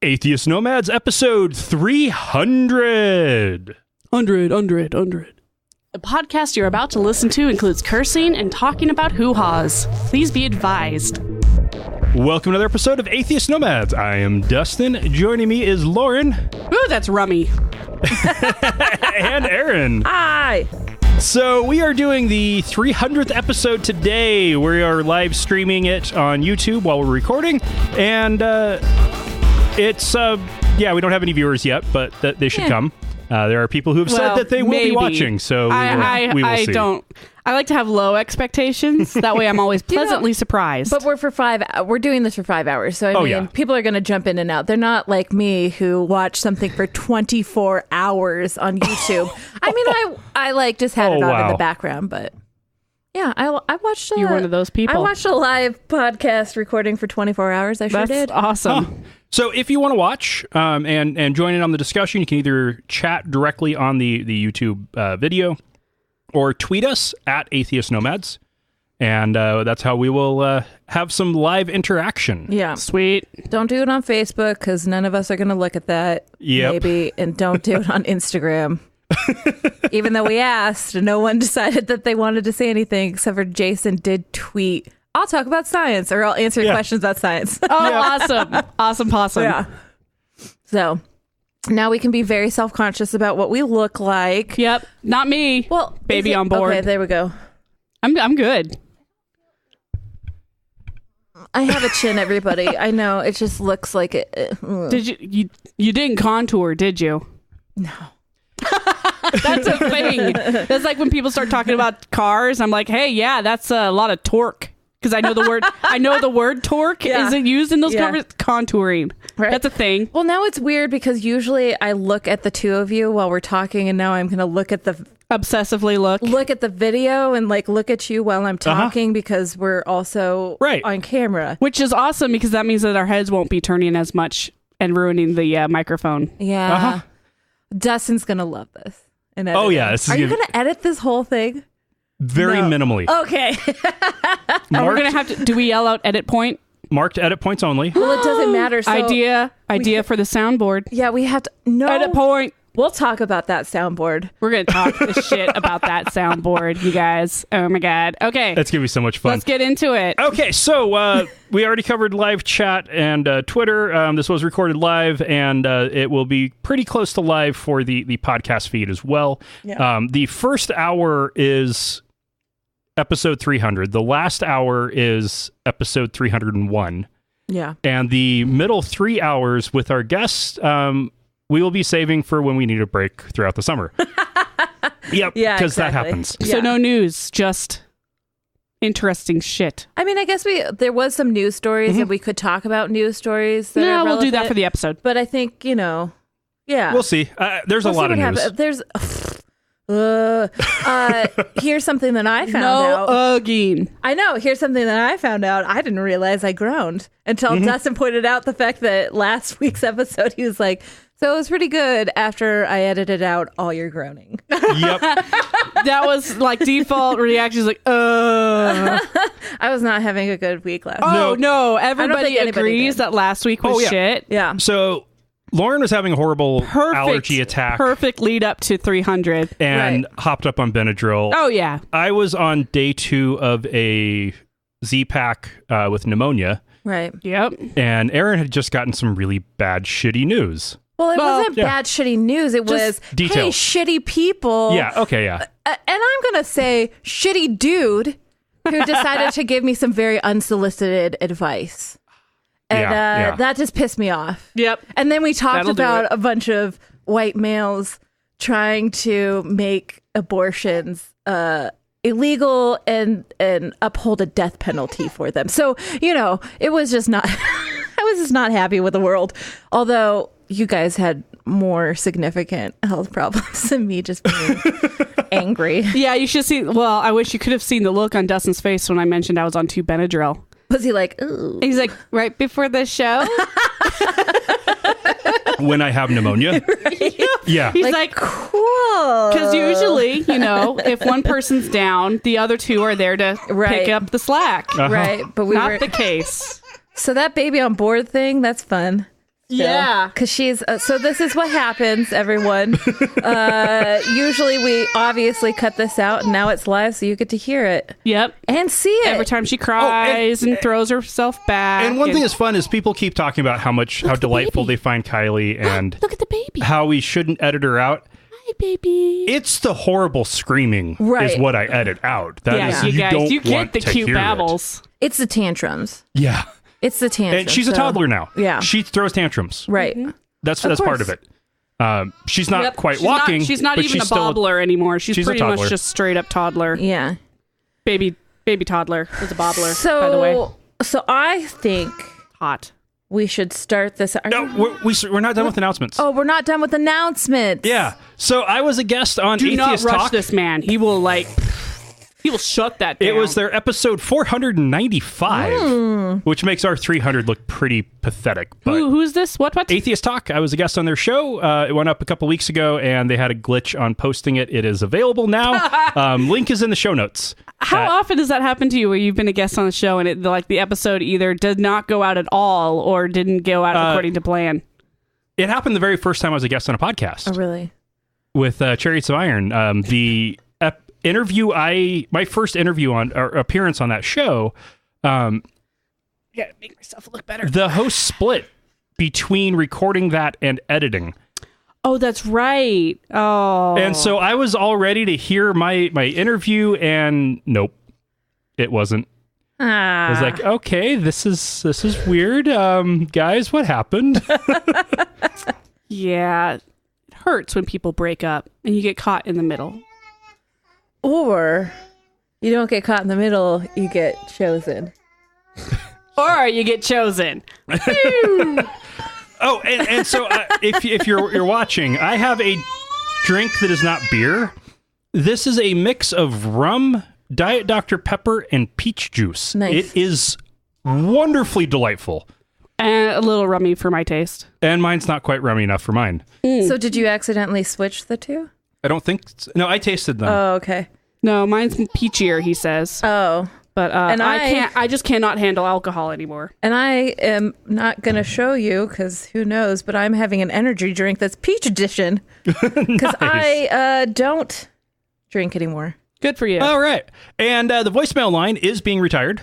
Atheist Nomads, episode 300. 100. The podcast you're about to listen to includes cursing and talking about hoo-haws. Please be advised. Welcome to another episode of Atheist Nomads. I am Dustin. Joining me is Lauren. Ooh, that's rummy. And Erin. Hi. So we are doing the 300th episode today. We are live streaming it on YouTube while we're recording. And it's, we don't have any viewers yet, but they should come. There are people who have said that they will be watching, so we will see. I like to have low expectations. That way I'm always pleasantly surprised. But we're doing this for 5 hours. So I mean, people are going to jump in and out. They're not like me who watch something for 24 hours on YouTube. I mean, I like just had it on in the background, but yeah, I watched. You're one of those people. I watched a live podcast recording for 24 hours. I sure did. That's awesome. Oh. So if you want to watch and join in on the discussion, you can either chat directly on the YouTube video or tweet us at Atheist Nomads. And that's how we will have some live interaction. Yeah. Sweet. Don't do it on Facebook because none of us are going to look at that. Yep. Maybe. And don't do it on Instagram. Even though we asked, no one decided that they wanted to say anything except for Jason did tweet, I'll talk about science, or I'll answer questions about science. Awesome. Awesome possum. Yeah. So now we can be very self-conscious about what we look like. Yep. Not me. Well, baby on board. Okay, there we go. I'm good. I have a chin, everybody. I know. It just looks like it. Did you didn't contour, did you? No. That's a thing. That's like when people start talking about cars. I'm like, hey, yeah, that's a lot of torque. Because I know the word torque isn't used in those contouring. Right. That's a thing. Well, now it's weird because usually I look at the two of you while we're talking, and now I'm going to look at the look at the video and like look at you while I'm talking because we're also on camera, which is awesome because that means that our heads won't be turning as much and ruining the microphone. Yeah, Dustin's going to love this. And are you going to edit this whole thing? Very minimally. Okay. We're going to have to... Do we yell out edit point? Marked edit points only. Well, it doesn't matter. So idea for the soundboard. Yeah, we have to... No. Edit point. We'll talk about that soundboard. We're going to talk the shit about that soundboard, you guys. Oh, my God. Okay. That's going to be so much fun. Let's get into it. Okay, so we already covered live chat and Twitter. This was recorded live, and it will be pretty close to live for the podcast feed as well. Yeah. The first hour is episode 300. The last hour is episode 301. Yeah. And the middle 3 hours with our guests, we will be saving for when we need a break throughout the summer. Yep. Yeah, because that happens. Yeah. So no news, just interesting shit. I mean, I guess there was some news stories and we could talk about neuse stories. No, we'll do that for the episode. But I think, yeah. We'll see. There's a lot of news. There's... here's something that I found out. Again. I know. Here's something that I found out. I didn't realize I groaned until Dustin pointed out the fact that last week's episode, he was like, so it was pretty good after I edited out all your groaning. Yep. That was like default reactions like, I was not having a good week last week. Oh, no. Everybody agrees that last week was shit. Yeah. So Lauren was having a horrible allergy attack. Perfect lead up to 300. And hopped up on Benadryl. Oh, yeah. I was on day 2 of a Z-Pack with pneumonia. Right. Yep. And Erin had just gotten some really bad, shitty news. Well, it wasn't bad, shitty news. It was, details. Hey, shitty people. Yeah, okay, yeah. And I'm going to say shitty dude who decided to give me some very unsolicited advice. And that just pissed me off. Yep. And then we talked about a bunch of white males trying to make abortions illegal and uphold a death penalty for them. So, it was just not... I was just not happy with the world. Although you guys had more significant health problems than me just being angry. Yeah, you should see... Well, I wish you could have seen the look on Dustin's face when I mentioned I was on 2 Benadryl. Was he like, ooh? He's like, right before the show? When I have pneumonia? Right. Yeah. He's like, cool. Because usually, if one person's down, the other 2 are there to pick up the slack. Right. But not the case. So that baby on board thing, that's fun. Yeah. Because she's... so this is what happens, everyone. Usually we obviously cut this out, and now it's live, so you get to hear it. Yep. And see it. Every time she cries and throws herself back. And one thing that's fun is people keep talking about how delightful they find Kylie and look at the baby. How we shouldn't edit her out. Hi, baby. It's the horrible screaming is what I edit out. That is, you guys, don't you get want the to cute hear It. babbles. It's the tantrums. Yeah. It's the tantrums. And she's a toddler now. Yeah. She throws tantrums. Right. Mm-hmm. That's part of it. She's not quite she's walking. She's not but even a still bobbler anymore. She's pretty much just straight up toddler. Yeah. Baby toddler is a bobbler, by the way. So I think Hot. we should start this. No, we're not done with announcements. Oh, we're not done with announcements. Yeah. So I was a guest on Do Atheist not rush Talk. this man. He will shut that down. It was their episode 495, which makes our 300 look pretty pathetic. But who's this? What? Atheist Talk. I was a guest on their show. It went up a couple weeks ago, and they had a glitch on posting it. It is available now. Link is in the show notes. How often does that happen to you where you've been a guest on a show and the episode either did not go out at all or didn't go out according to plan? It happened the very first time I was a guest on a podcast. Oh, really? With Chariots of Iron. The my first interview on or appearance on that show. Gotta make myself look better. The host split between recording that and editing. Oh, that's right. Oh. And so I was all ready to hear my interview, and nope, it wasn't. I was like, okay, this is weird. Guys, what happened? Yeah. It hurts when people break up and you get caught in the middle. Or you don't get caught in the middle, you get chosen. Or you get chosen. Oh, and so if you're watching, I have a drink that is not beer. This is a mix of rum, Diet Dr. Pepper, and peach juice. Nice. It is wonderfully delightful. And a little rummy for my taste. And mine's not quite rummy enough for mine. So did you accidentally switch the two? I don't think... No, I tasted them. Oh, okay. No, mine's peachier, he says. Oh. But I just cannot handle alcohol anymore. And I am not going to show you because who knows, but I'm having an energy drink that's peach edition because I don't drink anymore. Good for you. All right. And the voicemail line is being retired.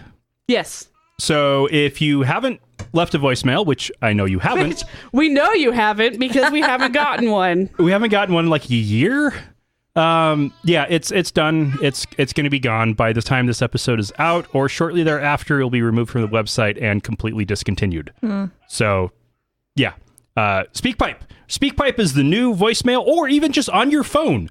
Yes. So if you haven't left a voicemail, which I know you haven't. We know you haven't because we haven't gotten one. We haven't gotten one in like a year. Yeah, it's done. It's going to be gone by the time this episode is out, or shortly thereafter. It'll be removed from the website and completely discontinued. So, yeah. SpeakPipe. SpeakPipe is the new voicemail, or even just on your phone.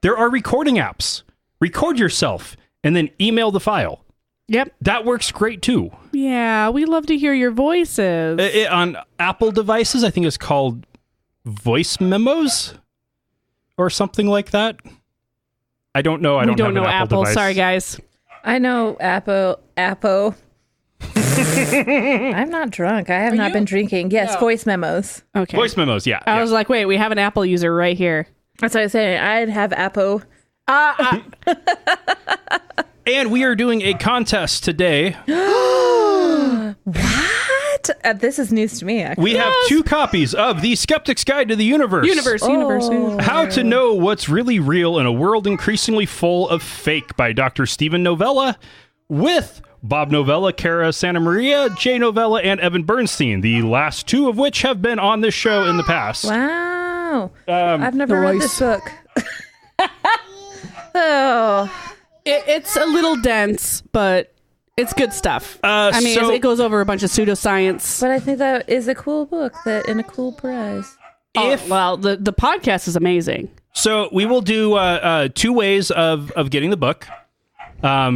There are recording apps. Record yourself and then email the file. Yep. That works great too. Yeah, we love to hear your voices. On Apple devices, I think it's called Voice Memos or something like that. I don't know. I don't know Apple device. Sorry, guys. I know Apple. I'm not drunk. I have not been drinking. Yes, voice memos. Okay. Voice memos, yeah. I was like, wait, we have an Apple user right here. That's what I was saying. I'd have Apple. And we are doing a contest today. What? This is news to me, actually. We have 2 copies of The Skeptic's Guide to the Universe. Universe. How to Know What's Really Real in a World Increasingly Full of Fake by Dr. Stephen Novella, with Bob Novella, Cara Santa Maria, Jay Novella, and Evan Bernstein, the last 2 of which have been on this show in the past. Wow. I've never read this book. Oh. It's a little dense, but it's good stuff. It goes over a bunch of pseudoscience. But I think that is a cool book and a cool prize. The podcast is amazing. So we will do 2 ways of getting the book.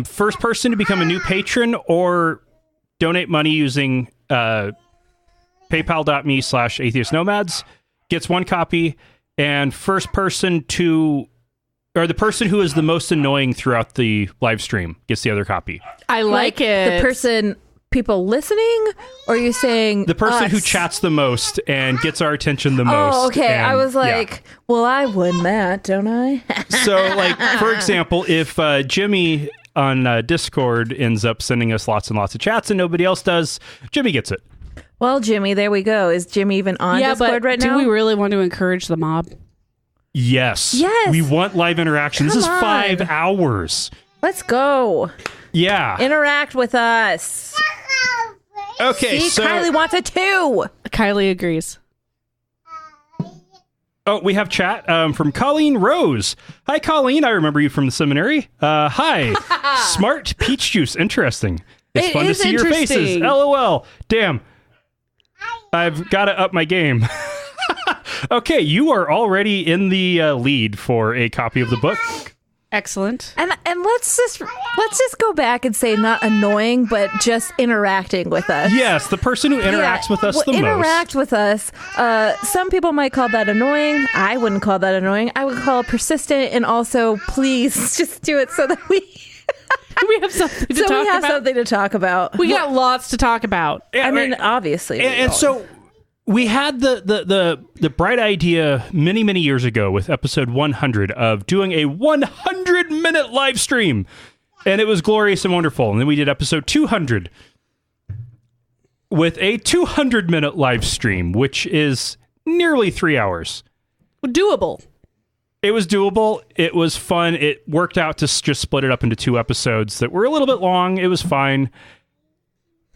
First person to become a new patron or donate money using paypal.me/atheistnomads gets 1 copy, and first person to... or the person who is the most annoying throughout the live stream gets the other copy. I like it. The person, people listening, or are you saying the person us? who chats the most and gets our attention the most? Oh, okay. And, I was like, well, I win that, don't I? So, like, for example, if Jimmy on Discord ends up sending us lots and lots of chats and nobody else does, Jimmy gets it. Well, Jimmy, there we go. Is Jimmy even on Discord right now? Do we really want to encourage the mob? Yes. Yes. We want live interaction. This is 5 hours. Let's go. Yeah. Interact with us. Okay, See, so Kylie wants it too. Kylie agrees. Oh, we have chat from Colleen Rose. Hi, Colleen. I remember you from the seminary. Hi. Smart peach juice. Interesting. It's fun to see your faces. LOL. Damn. I've got to up my game. Okay, you are already in the lead for a copy of the book. Excellent. And let's just go back and say not annoying, but just interacting with us. Yes, the person who interacts with us the most. Interact with us. Some people might call that annoying. I wouldn't call that annoying. I would call it persistent, and also please just do it so that we have something to talk about. We have something to talk about. We got lots to talk about. I mean, obviously. And so we had the bright idea many years ago with episode 100 of doing a 100-minute live stream, and it was glorious and wonderful. And then we did episode 200 with a 200-minute live stream, which is nearly 3 hours. Doable. It was doable. It was fun. It worked out to just split it up into 2 episodes that were a little bit long. It was fine.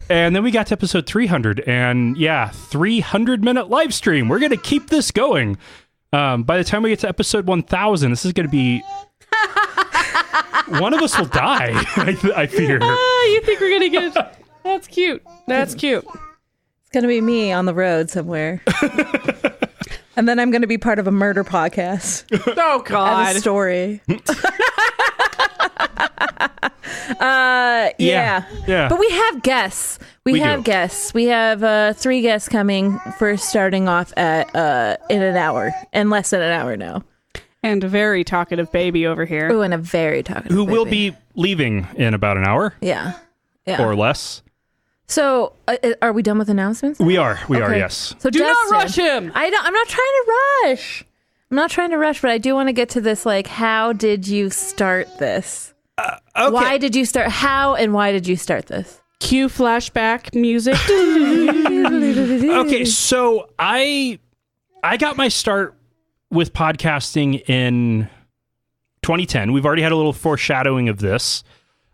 And then we got to episode 300, and 300-minute live stream. We're going to keep this going. By the time we get to episode 1000, this is going to be... one of us will die, I fear. You think we're going to get... That's cute. That's cute. It's going to be me on the road somewhere. And then I'm going to be part of a murder podcast. Oh, God. I have a story. Yeah. But we have guests. We have guests. We have 3 guests coming for starting off at in an hour. And less than an hour now. And a very talkative baby over here. Oh, and a very talkative Who baby. will be leaving in about an hour. Yeah. Or less. So, are we done with announcements? We are, yes. So Do not rush him. I'm not trying to rush. I'm not trying to rush, but I do want to get to this, like, how did you start this? Okay. Why did you start? How and why did you start this? Cue flashback music. Okay, so I got my start with podcasting in 2010. We've already had a little foreshadowing of this.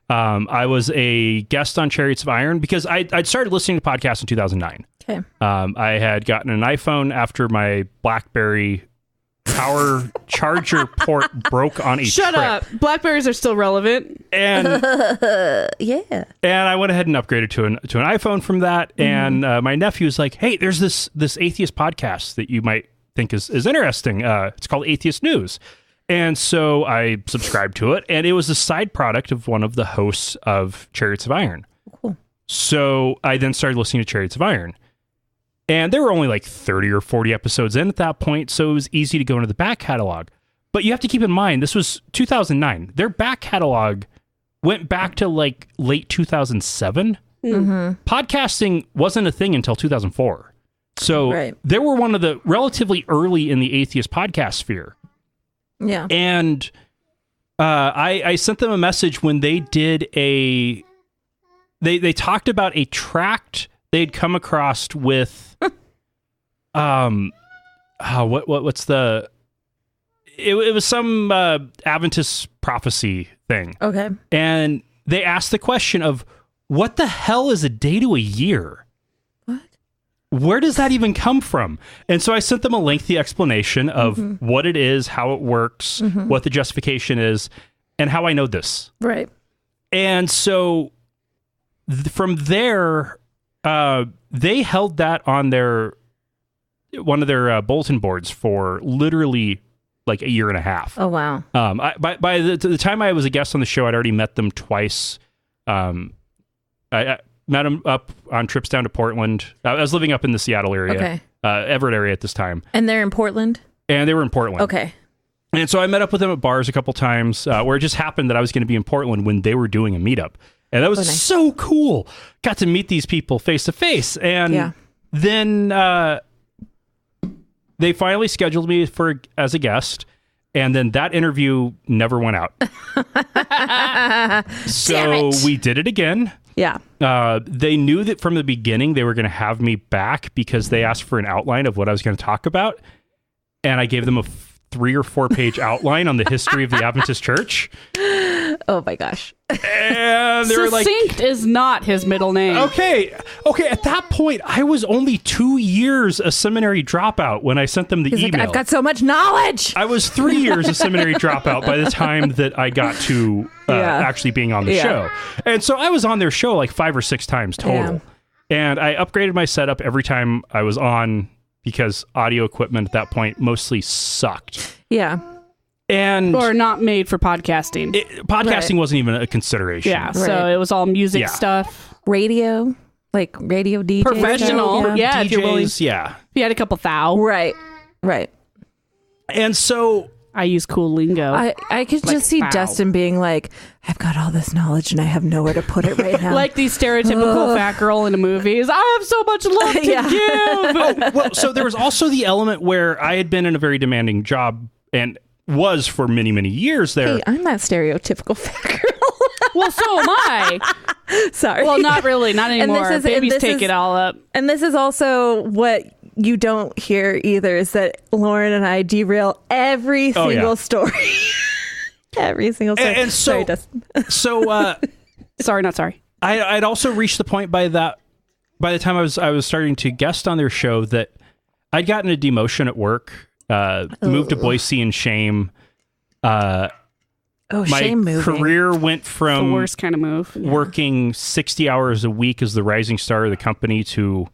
I was a guest on Chariots of Iron because I'd started listening to podcasts in 2009. Okay. I had gotten an iPhone after my BlackBerry power charger port broke on a Shut trip. up. Blackberries are still relevant. And yeah. And I went ahead and upgraded to an iPhone from that. And my nephew was like, hey, there's this atheist podcast that you might think is interesting. It's called Atheist News. And so I subscribed to it, and it was a side product of one of the hosts of Chariots of Iron. Cool. So I then started listening to Chariots of Iron. And there were only like 30 or 40 episodes in at that point, so it was easy to go into the back catalog. But you have to keep in mind, this was 2009. Their back catalog went back to like late 2007. Mm-hmm. Podcasting wasn't a thing until 2004. So they were one of the relatively early in the atheist podcast sphere. Yeah. And I sent them a message when they did they talked about a tract they'd come across with what's the it was some Adventist prophecy thing. Okay. And they asked the question of what the hell is a day to a year? Where does that even come from? And so I sent them a lengthy explanation of what it is, how it works, what the justification is, and how I know this. Right. And so from there, they held that on one of their bulletin boards for literally like a year and a half. Oh, wow. By the time I was a guest on the show, I'd already met them twice. I met them up on trips down to Portland. I was living up in the Seattle area, Everett area at this time. And they're in Portland? And they were in Portland. Okay. And so I met up with them at bars a couple times where it just happened that I was going to be in Portland when they were doing a meetup. And that was so cool. Got to meet these people face to face. And then they finally scheduled me as a guest. And then that interview never went out. So we did it again. Yeah. They knew that from the beginning they were going to have me back because they asked for an outline of what I was going to talk about. And I gave them a 3 or 4 page outline on the history of the Adventist Church. Oh my gosh. And they were like, Succinct is not his middle name. Okay. At that point, I was only 2 years a seminary dropout when I sent them the email. I've got so much knowledge. I was 3 years a seminary dropout by the time that I got to actually being on the show. And so I was on their show like 5 or 6 times total. Yeah. And I upgraded my setup every time I was on because audio equipment at that point mostly sucked. Yeah. Or not made for podcasting. Podcasting wasn't even a consideration. Yeah, so it was all music stuff. Radio, like radio DJs. Professional. Yeah, DJs, if you're willing. Yeah. If you had a couple thou. Right. And so I use cool lingo. I could just see Dustin being like, I've got all this knowledge and I have nowhere to put it right now. Like the stereotypical fat girl in the movies. I have so much love to give. Well, so there was also the element where I had been in a very demanding job and was for many, many years there. Hey, I'm that stereotypical fat girl. Well, so am I. Sorry. Well, not really. Not anymore. Babies take it all up. And this is also what you don't hear either, is that Lauren and I derail every single story. Every single story. And so, sorry, Dustin. Sorry, not sorry. I'd also reached the point by the time I was starting to guest on their show that I'd gotten a demotion at work. Moved to Boise in shame. My shame moving. career went from the worst kind of move. Working 60 hours a week as the rising star of the company to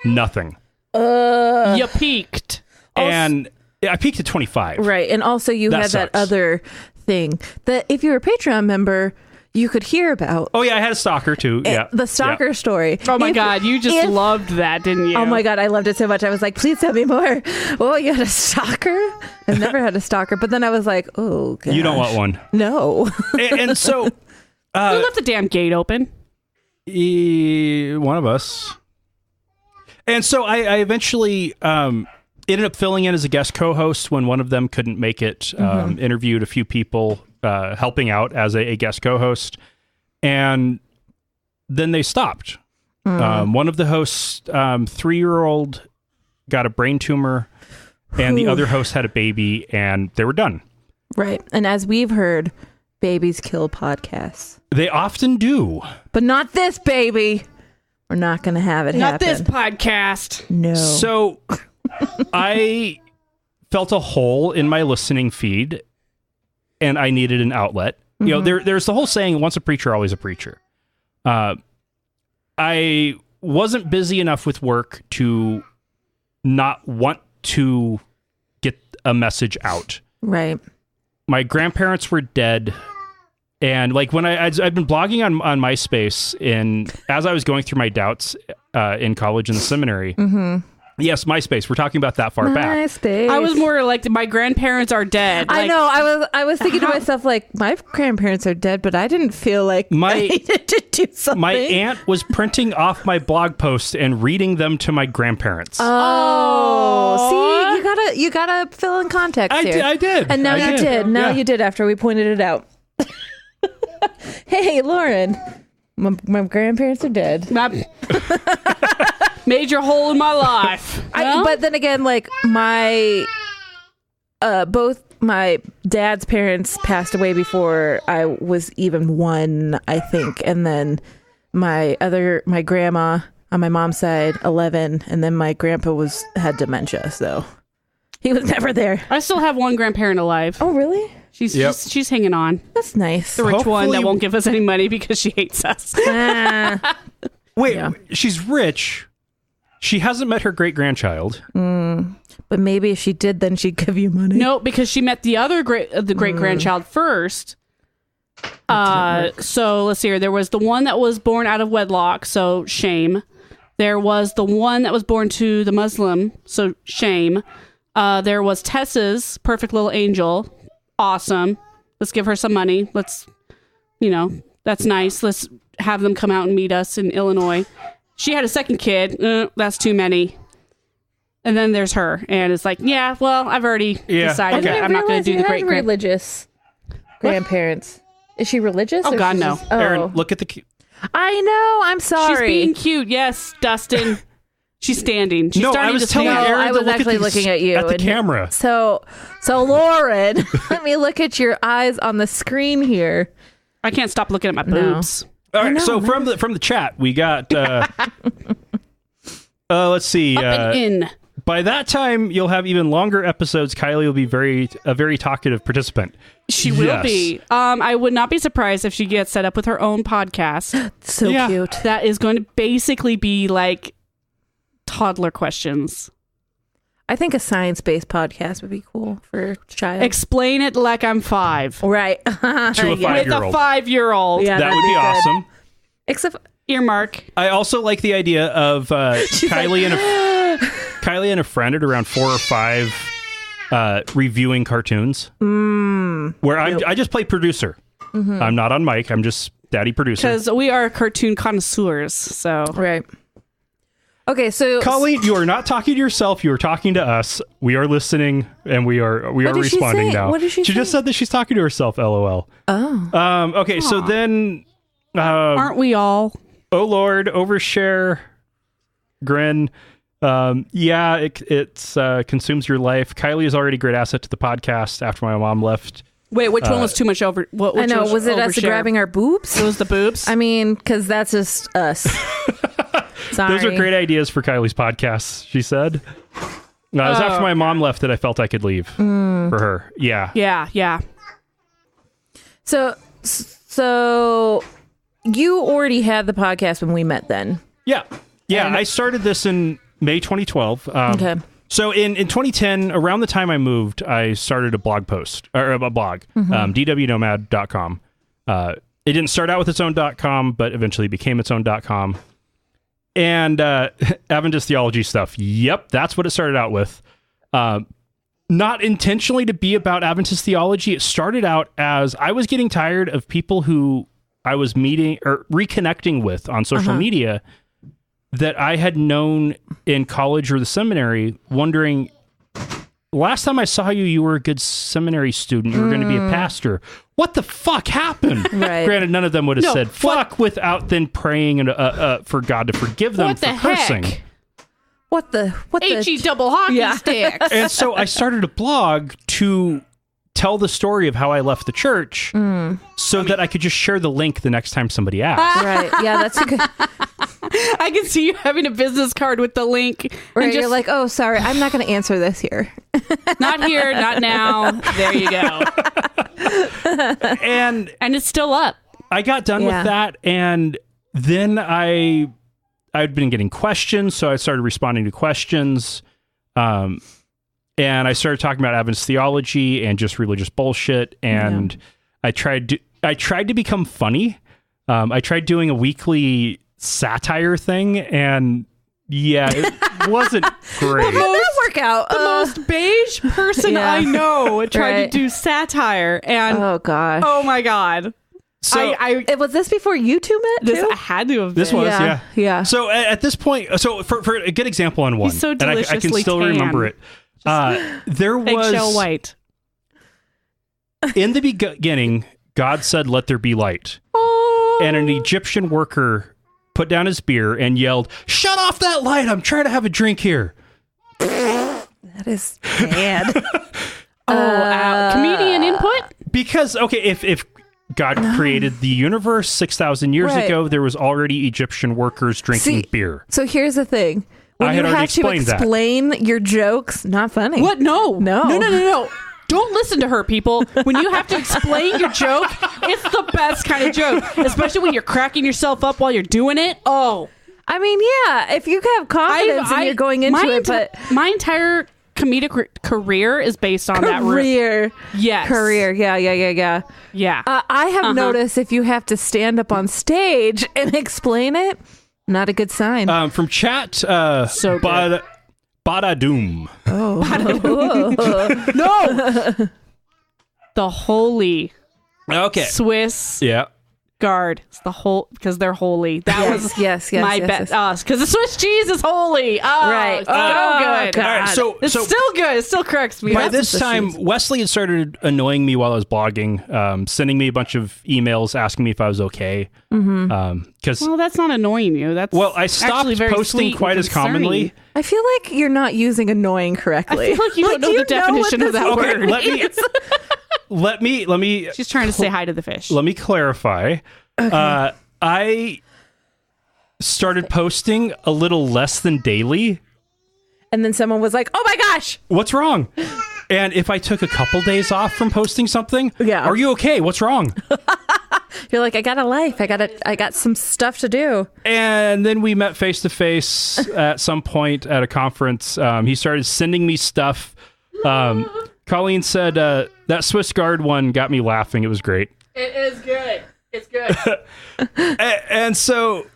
nothing. You peaked. And I peaked at 25. Right. And also you had that other thing that if you were a Patreon member, you could hear about. Oh, yeah. I had a stalker, too. Yeah. The stalker story. Oh, my God. You just loved that, didn't you? Oh, my God. I loved it so much. I was like, please tell me more. Oh, you had a stalker? I've never had a stalker. But then I was like, oh, gosh. You don't want one. No. and so... Who left the damn gate open? One of us. And so I eventually ended up filling in as a guest co-host when one of them couldn't make it. Interviewed a few people helping out as a guest co-host. And then they stopped. One of the hosts, 3-year-old, got a brain tumor. And the other host had a baby. And they were done. Right. And as we've heard, babies kill podcasts. They often do. But not this baby. We're not going to have it happen. Not this podcast. No. So I felt a hole in my listening feed and I needed an outlet. You know, there's the whole saying, once a preacher, always a preacher. I wasn't busy enough with work to not want to get a message out. Right. My grandparents were dead. And like when I've been blogging on MySpace as I was going through my doubts in college and the seminary. Yes, MySpace. We're talking about that far back. MySpace. I was more like my grandparents are dead. I know. I was thinking to myself like my grandparents are dead, but I didn't feel like I needed to do something. My aunt was printing off my blog posts and reading them to my grandparents. Oh, see, you gotta fill in context here. I did, and now you did. Now you did after we pointed it out. Hey, Lauren, my grandparents are dead. Major hole in my life. But then again, like both my dad's parents passed away before I was even 1, I think, and then my grandma on my mom's side 11, and then my grandpa had dementia, so he was never there. I still have one grandparent alive. Oh, really? She's hanging on. That's nice. The rich one that won't give us any money because she hates us. Wait, she's rich. She hasn't met her great-grandchild. But maybe if she did, then she'd give you money. No, because she met the other great-grandchild first. So let's see here. There was the one that was born out of wedlock, so shame. There was the one that was born to the Muslim, so shame. There was Tessa's perfect little angel. Awesome. Let's give her some money. Let's, that's nice. Let's have them come out and meet us in Illinois. She had a second kid. That's too many. And then there's her. And it's like, I've already decided that I'm not going to do the great religious grandparents. Is she religious? Oh, God, no. Erin, look at the... I know. I'm sorry. She's being cute. Yes, Dustin. She's standing. She's starting I was to telling stand. Erin I was actually looking at you. At the camera. So Lauren, let me look at your eyes on the screen here. I can't stop looking at my boobs. All right, so from the chat, we got, let's see. Up and in. By that time, you'll have even longer episodes. Kylie will be a very talkative participant. She will be. I would not be surprised if she gets set up with her own podcast. So cute. That is going to basically be like toddler questions. I think a science-based podcast would be cool for a child. Explain it like I'm 5. Right. To a 5-year-old. With a 5-year-old. Yeah, that would be awesome. Except earmark. I also like the idea of Kylie and a friend at around 4 or 5 reviewing cartoons. Where I just play producer. Mm-hmm. I'm not on mic. I'm just daddy producer. Because we are cartoon connoisseurs. So right. Okay, so Colleen, you are not talking to yourself. You are talking to us. We are listening, and we are responding now. What did she say? She just said that she's talking to herself. LOL. Oh. Okay, so then, aren't we all? Oh Lord, overshare, grin. It consumes your life. Kylie is already a great asset to the podcast after my mom left. Wait, which one was too much over? Which I know. Was it us grabbing our boobs? It was the boobs. I mean, because that's just us. Sorry. Those are great ideas for Kylie's podcast, she said. It was after my mom left that I felt I could leave for her. Yeah. Yeah. So you already had the podcast when we met then. Yeah. I started this in May 2012. Okay. So in 2010, around the time I moved, I started a blog, dwnomad.com. It didn't start out with its own .com, but eventually became its own .com. And Adventist theology stuff. Yep, that's what it started out with. Not intentionally to be about Adventist theology. It started out as I was getting tired of people who I was meeting or reconnecting with on social media that I had known in college or the seminary, wondering, last time I saw you, you were a good seminary student. You were going to be a pastor. What the fuck happened? Right. Granted, none of them would have said fuck without then praying for God to forgive them for cursing. Heck? What the H-E double hockey sticks. And so I started a blog to tell the story of how I left the church so that I could just share the link the next time somebody asked. Right. Yeah, that's a good... I can see you having a business card with the link. Right, you're like, oh, sorry, I'm not going to answer this here. Not here, not now. There you go. And it's still up. I got done with that, and then I'd been getting questions, so I started responding to questions. And I started talking about Adventist theology and just religious bullshit. And I tried to become funny. I tried doing a weekly satire thing, and it wasn't great. How did that work out? The most beige person I know tried to do satire, and oh god, oh my god. So was this before you two met? This had to have been. This was yeah. So at this point, so for a good example on one, he's so and I can still tan. remember it. There was eggshell white. In the beginning, God said, "Let there be light," and an Egyptian worker put down his beer and yelled, "Shut off that light! I'm trying to have a drink here." That is bad. Comedian input? Because if God created the universe 6,000 years ago, there was already Egyptian workers drinking beer. So here's the thing. When I had you already have to explain your jokes, not funny. What? No. Don't listen to her, people. When you have to explain your joke, it's the best kind of joke. Especially when you're cracking yourself up while you're doing it. Oh. I mean, yeah, if you have confidence and you're going into it, but... My entire comedic career is based on that. Yes. Career, yeah. Yeah. I have noticed if you have to stand up on stage and explain it, not a good sign. From chat, Bada-doom. Oh. No! The holy Okay. Swiss. Yeah. Guard. It's the whole because they're holy. That was my bet. Because the Swiss cheese is holy. Oh, right. So good. God. All right, so it's still good. It still corrects me. By this time, Wesley had started annoying me while I was blogging, sending me a bunch of emails asking me if I was okay. Well, that's not annoying you. That's I stopped posting quite as commonly. I feel like you're not using annoying correctly. I feel like you don't know the definition of that word. Let me. She's trying to say hi to the fish. Let me clarify. Okay. I started posting a little less than daily. And then someone was like, oh my gosh, what's wrong? And if I took a couple days off from posting something, are you okay? What's wrong? You're like, I got a life. I got some stuff to do. And then we met face to face at some point at a conference. He started sending me stuff. Colleen said, that Swiss Guard one got me laughing. It was great. It is good. It's good. and so,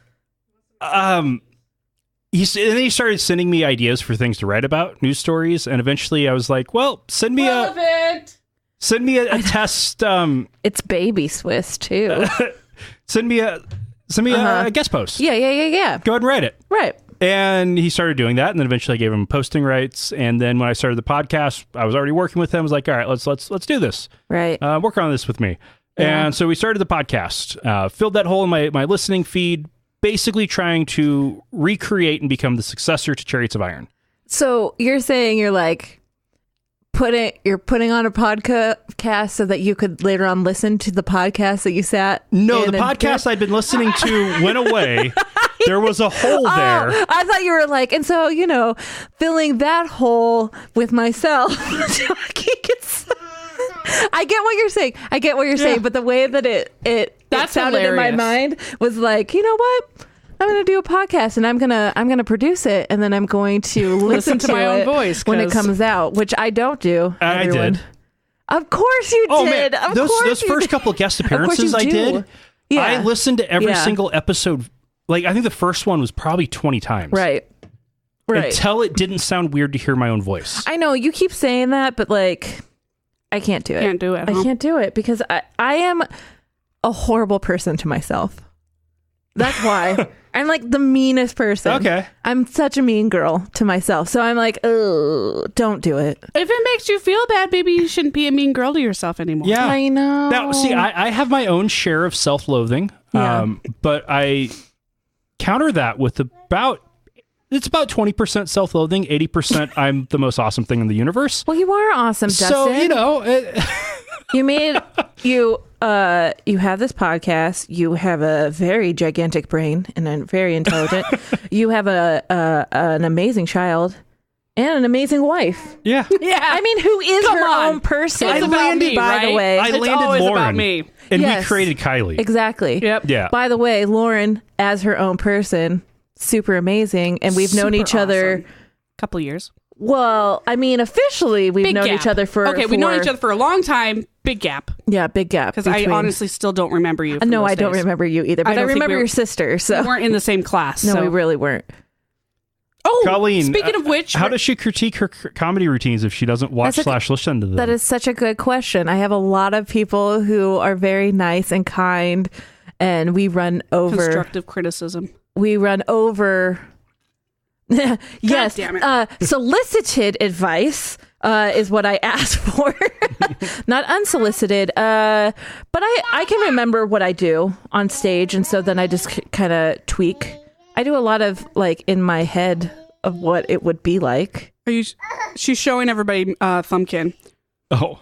he started sending me ideas for things to write about, news stories. And eventually I was like, well, send me a test. It's baby Swiss too. Send me a guest post. Yeah. Go ahead and write it. Right. And he started doing that, and then eventually I gave him posting rights. And then when I started the podcast, I was already working with him. I was like, all right, let's do this. Right. Work on this with me. Yeah. And so we started the podcast, filled that hole in my listening feed, basically trying to recreate and become the successor to Chariots of Iron. So you're saying you're like you're putting on a podcast so that you could later on listen to the podcast that you sat. No, the podcast I'd been listening to went away. There was a hole there. I thought you were like, and so, filling that hole with myself. I get what you're saying. But the way that it sounded hilarious. In my mind was like, you know what? I'm going to do a podcast and I'm going to produce it. And then I'm going to listen to my own voice when it comes out, which I don't do. I did. Of course you did. Man, those first couple of guest appearances I did. Yeah. I listened to every single episode. Like, I think the first one was probably 20 times. Right. Until it didn't sound weird to hear my own voice. I know you keep saying that, but like, I can't do it. I can't do it because I am a horrible person to myself. That's why. I'm like the meanest person. Okay. I'm such a mean girl to myself. So I'm like, oh, don't do it. If it makes you feel bad, maybe you shouldn't be a mean girl to yourself anymore. Yeah. I know. Now, see, I have my own share of self-loathing, but I counter that with about 20% self-loathing, 80% I'm the most awesome thing in the universe. Well, you are awesome, Dustin. So, you have this podcast. You have a very gigantic brain and I'm very intelligent. You have an amazing child and an amazing wife. Yeah. I mean, who is her own person? It's about me, by the way. I landed Lauren, me. And we created Kylie. Exactly. Yep. Yeah. By the way, Lauren, as her own person, super amazing, and we've known each other a couple of years. Well, I mean, officially, we've known each other for... Okay, we've known each other for a long time. Big gap. Yeah, big gap. Because I honestly still don't remember you. No, I don't remember you either, but I remember your sister. So we weren't in the same class. No, we really weren't. Oh, Colleen, speaking of which... How does she critique her comedy routines if she doesn't watch / listen to them? That is such a good question. I have a lot of people who are very nice and kind, and we run over... Constructive criticism. We run over... Yes. God damn it. Solicited advice is what I asked for. Not unsolicited. But I can remember what I do on stage, and so then I just kind of tweak. I do a lot of like in my head of what it would be like. She's showing everybody Thumbkin. Oh.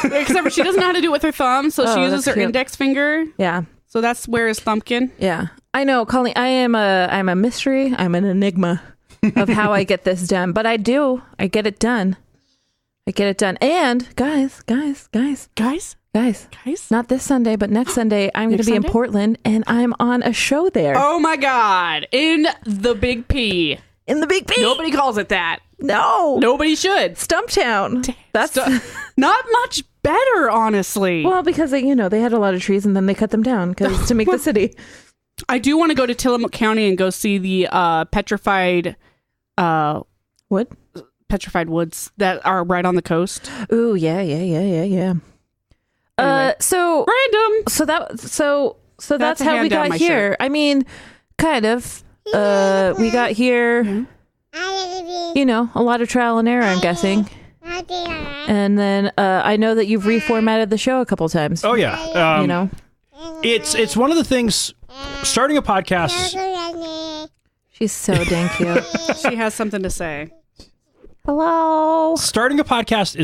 Except for she doesn't know how to do it with her thumb, so she uses her index finger. Yeah. So that's where is Thumbkin. Yeah. I know, Colleen, I'm a mystery. I'm an enigma of how I get this done. But I get it done. And guys, not this Sunday, but next Sunday, I'm going to be in Portland and I'm on a show there. Oh my God. In the Big P. In the Big P. Nobody calls it that. No. Nobody should. Stumptown. That's not much better, honestly. Well, because they had a lot of trees and then they cut them down to make the city. I do want to go to Tillamook County and go see the petrified woods that are right on the coast. Ooh, yeah. Anyway. So random. So that's how we got here. Shirt. I mean, kind of. We got here, you know, a lot of trial and error, I'm guessing. And then I know that you've reformatted the show a couple times. Oh, yeah. You know, it's one of the things, starting a podcast. She's so dang cute. She has something to say. Hello. Starting a podcast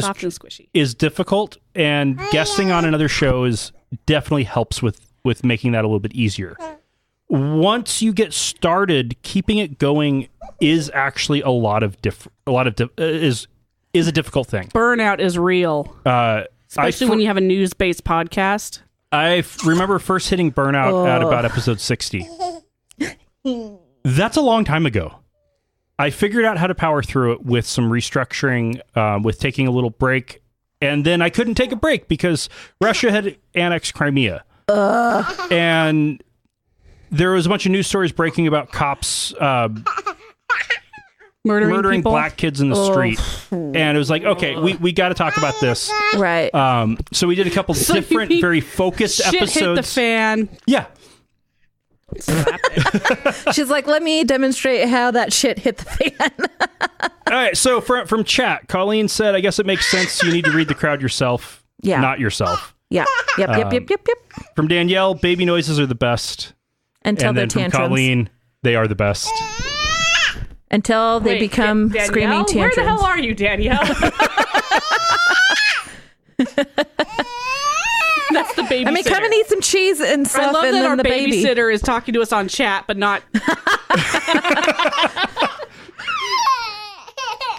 is difficult, and guesting on another show definitely helps with making that a little bit easier. Once you get started, keeping it going is actually is a difficult thing. Burnout is real, especially when you have a news-based podcast. I remember first hitting burnout at about episode 60. That's a long time ago. I figured out how to power through it with some restructuring, with taking a little break, and then I couldn't take a break because Russia had annexed Crimea. And there was a bunch of news stories breaking about cops murdering black kids in the street. And it was like, okay, we got to talk about this. Right. So we did a couple different, very focused episodes. Shit hit the fan. Yeah. She's like, let me demonstrate how that shit hit the fan. All right, so from chat, Colleen said, I guess it makes sense you need to read the crowd yourself, not yourself. Yeah. Yep. From Danielle, baby noises are the best. Until and they're then tantrums. From Colleen, they are the best. Until they become screaming tantrums. Where the hell are you, Danielle? That's the babysitter. I mean, come and eat some cheese and stuff. I love and that then our the babysitter is talking to us on chat, but not.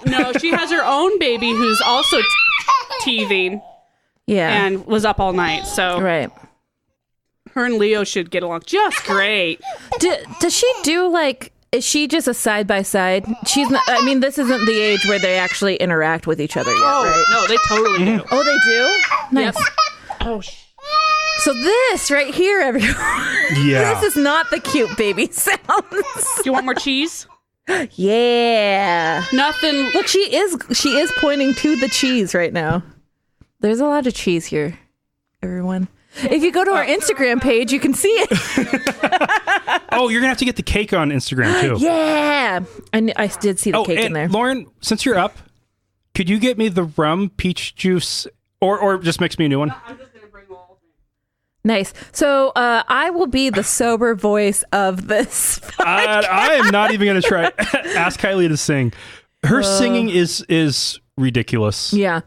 No, she has her own baby who's also teething. Yeah. And was up all night. So right. Her and Leo should get along just great. Does she do like? Is she just a side by side? She's not. I mean, this isn't the age where they actually interact with each other yet, right? No, they totally do. Oh, they do. Nice. Yep. Oh. So this right here, everyone. Yeah. This is not the cute baby sounds. Do you want more cheese? Yeah. Nothing. Look, she is pointing to the cheese right now. There's a lot of cheese here, everyone. If you go to our Instagram page, you can see it. Oh, you're gonna have to get the cake on Instagram too. Yeah, I did see the cake in there. Lauren, since you're up, could you get me the rum peach juice, or just mix me a new one? I'm just gonna bring the whole thing. Nice. So I will be the sober voice of this. I am not even gonna try. Ask Kylie to sing. Her singing is ridiculous. Yeah.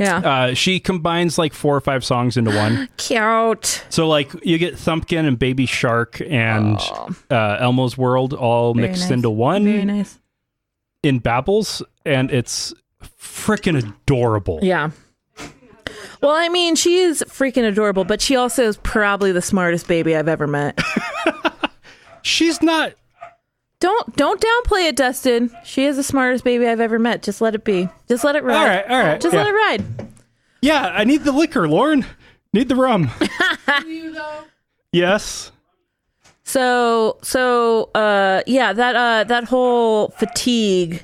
Yeah. She combines like 4 or 5 songs into one. Cute. So like you get Thumpkin and Baby Shark and Elmo's World all Very mixed nice. into one. Very nice. In Babbles, and it's freaking adorable. Yeah. Well, I mean, she is freaking adorable, but she also is probably the smartest baby I've ever met. She's not. Don't downplay it, Dustin. She is the smartest baby I've ever met. Just let it be. Just let it ride. All right. Just let it ride. Yeah, I need the liquor, Lauren. Need the rum. Yes. So, that whole fatigue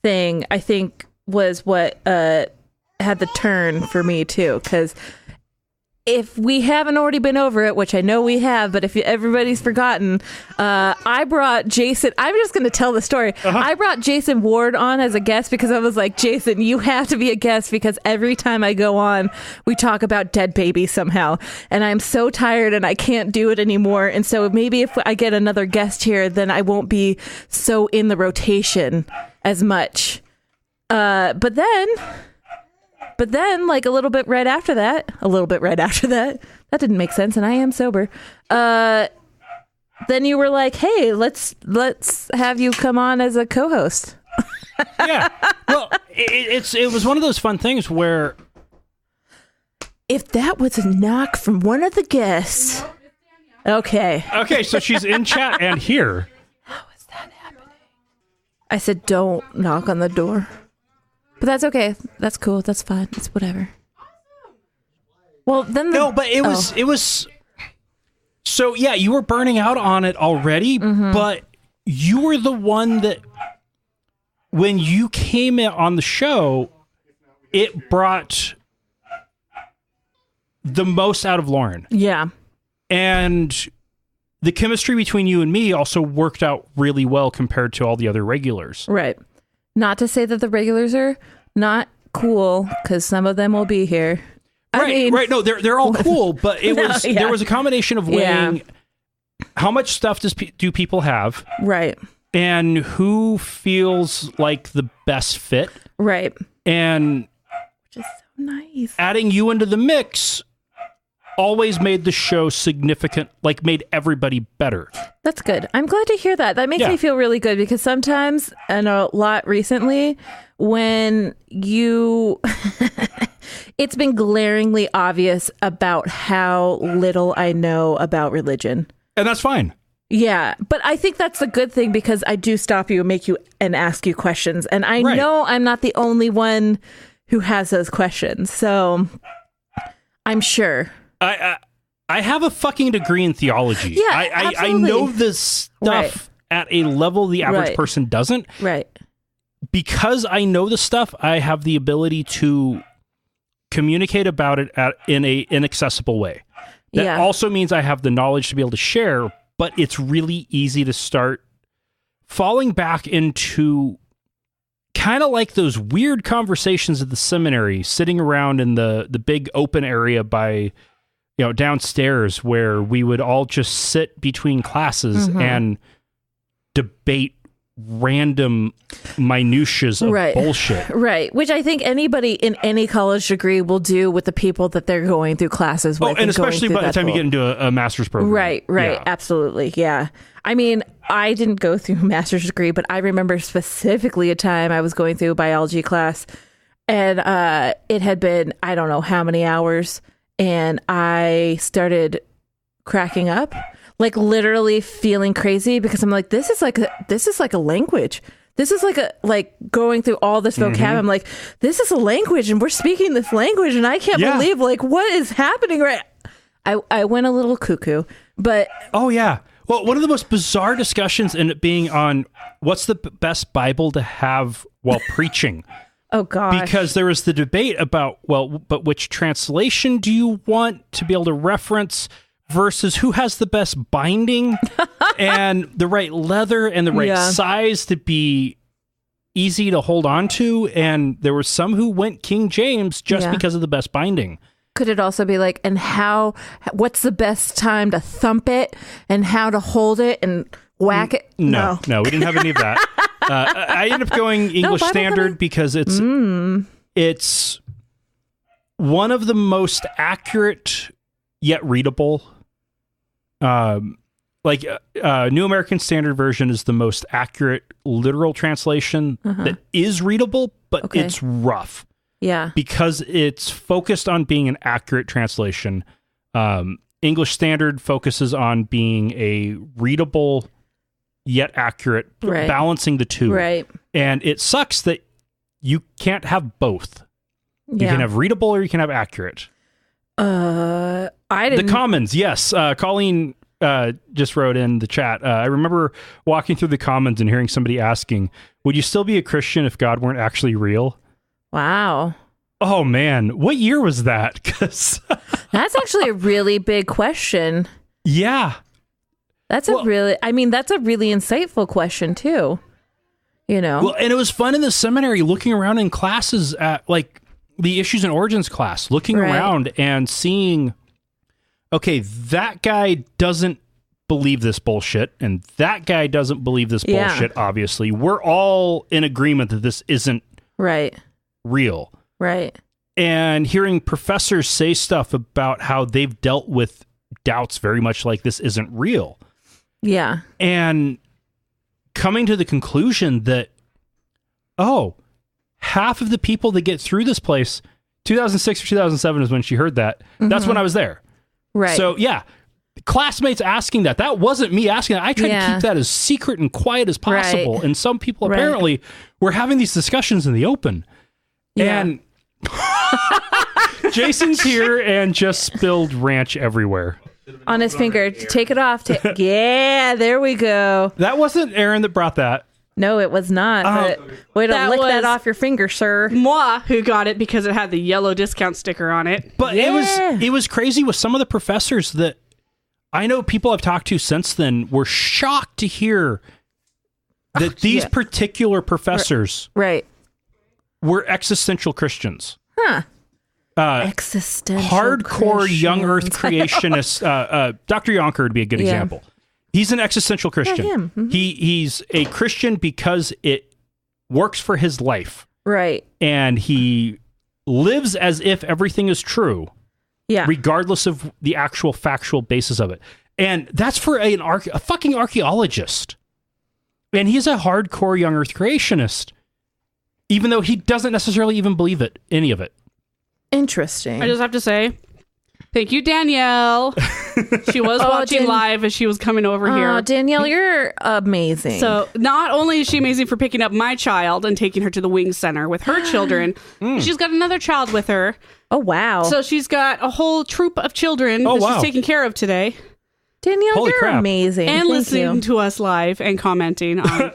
thing, I think, was what had the turn for me too. Because if we haven't already been over it, which I know we have, but if everybody's forgotten, I brought Jason. I'm just going to tell the story. I brought Jason Warde on as a guest because I was like, Jason, you have to be a guest because every time I go on, we talk about dead babies somehow. And I'm so tired and I can't do it anymore. And so maybe if I get another guest here, then I won't be so in the rotation as much. But then, like a little bit right after that, that didn't make sense, and I am sober. Then you were like, "Hey, let's have you come on as a co-host." Yeah. Well, it was one of those fun things where if that was a knock from one of the guests, okay, so she's in chat and here. How is that happening? I said, "Don't knock on the door." But that's okay. That's cool. That's fine. It's whatever. Well, then no, but it was. So yeah, you were burning out on it already, but you were the one that, when you came in on the show, it brought the most out of Lauren. Yeah. And the chemistry between you and me also worked out really well compared to all the other regulars. Right. Not to say that the regulars are not cool, because some of them will be here. Right. No, they're all cool, but there was a combination of weighing how much stuff do people have, right, and who feels like the best fit, right, and which is so nice. Adding you into the mix always made the show significant, like made everybody better. That's good. I'm glad to hear that. That makes me feel really good, because sometimes, and a lot recently, when you it's been glaringly obvious about how little I know about religion. And that's fine. Yeah, but I think that's a good thing, because I do stop you and make you and ask you questions. And I know I'm not the only one who has those questions. So I'm sure. I have a fucking degree in theology. Yeah, I know this stuff at a level the average person doesn't. Right. Because I know the stuff, I have the ability to communicate about it in an inaccessible way. That also means I have the knowledge to be able to share, but it's really easy to start falling back into kind of like those weird conversations at the seminary, sitting around in the big open area by, downstairs, where we would all just sit between classes and debate random minutiae of bullshit. Right. Which I think anybody in any college degree will do with the people that they're going through classes with. And especially by the time you get into a master's program. Right. Yeah. Absolutely. Yeah. I mean, I didn't go through a master's degree, but I remember specifically a time I was going through a biology class, and it had been, I don't know how many hours, and I started cracking up. Like literally feeling crazy, because I'm like, this is like a language. This is like going through all this vocab. I'm like, this is a language, and we're speaking this language, and I can't believe what is happening right. I went a little cuckoo, but oh yeah. Well, one of the most bizarre discussions ended up being on what's the best Bible to have while preaching. Oh gosh. Because there was the debate about, but which translation do you want to be able to reference versus who has the best binding and the right leather and the right size to be easy to hold on to. And there were some who went King James just because of the best binding. Could it also be like, and what's the best time to thump it and how to hold it and whack it? No, we didn't have any of that. I ended up going English Standard because it's one of the most accurate yet readable. New American Standard Version is the most accurate literal translation that is readable, but it's rough. Yeah. Because it's focused on being an accurate translation. English Standard focuses on being a readable yet accurate, balancing the two. Right. And it sucks that you can't have both. You can have readable or you can have accurate. I didn't. The Commons, yes. Colleen just wrote in the chat. I remember walking through the Commons and hearing somebody asking, would you still be a Christian if God weren't actually real? Wow. Oh, man. What year was that? 'Cause that's actually a really big question. Yeah. That's a really insightful question, too. Well, and it was fun in the seminary looking around in classes at the Issues and Origins class, looking around and seeing, okay, that guy doesn't believe this bullshit, and that guy doesn't believe this bullshit, obviously. We're all in agreement that this isn't real. Right. And hearing professors say stuff about how they've dealt with doubts very much like this isn't real. Yeah. And coming to the conclusion that, half of the people that get through this place, 2006 or 2007 is when she heard that. That's when I was there. Right. So, classmates asking that wasn't me asking that. I tried to keep that as secret and quiet as possible. Right. And some people apparently were having these discussions in the open. Yeah. And Jason's here and just spilled ranch everywhere. On his finger. Take it off. Yeah, there we go. That wasn't Erin that brought that. No, it was not. But way to lick that off your finger, sir. Moi, who got it because it had the yellow discount sticker on it. But it was crazy with some of the professors that I know people I've talked to since then were shocked to hear that these particular professors were existential Christians. Huh. Existential hardcore Christians. young earth creationists. Dr. Yonker would be a good example. He's an existential Christian. Yeah, him. Mm-hmm. He's a Christian because it works for his life. Right. And he lives as if everything is true. Yeah. Regardless of the actual factual basis of it. And that's for a fucking archaeologist. And he's a hardcore young earth creationist. Even though he doesn't necessarily even believe any of it. Interesting. I just have to say, thank you, Danielle. She was watching live as she was coming over here. Danielle, you're amazing. So not only is she amazing for picking up my child and taking her to the Wing Center with her children, she's got another child with her. Oh, wow. So she's got a whole troop of children that she's taking care of today. Danielle, Holy you're crap. amazing. And Thank listening you. to us live and commenting on.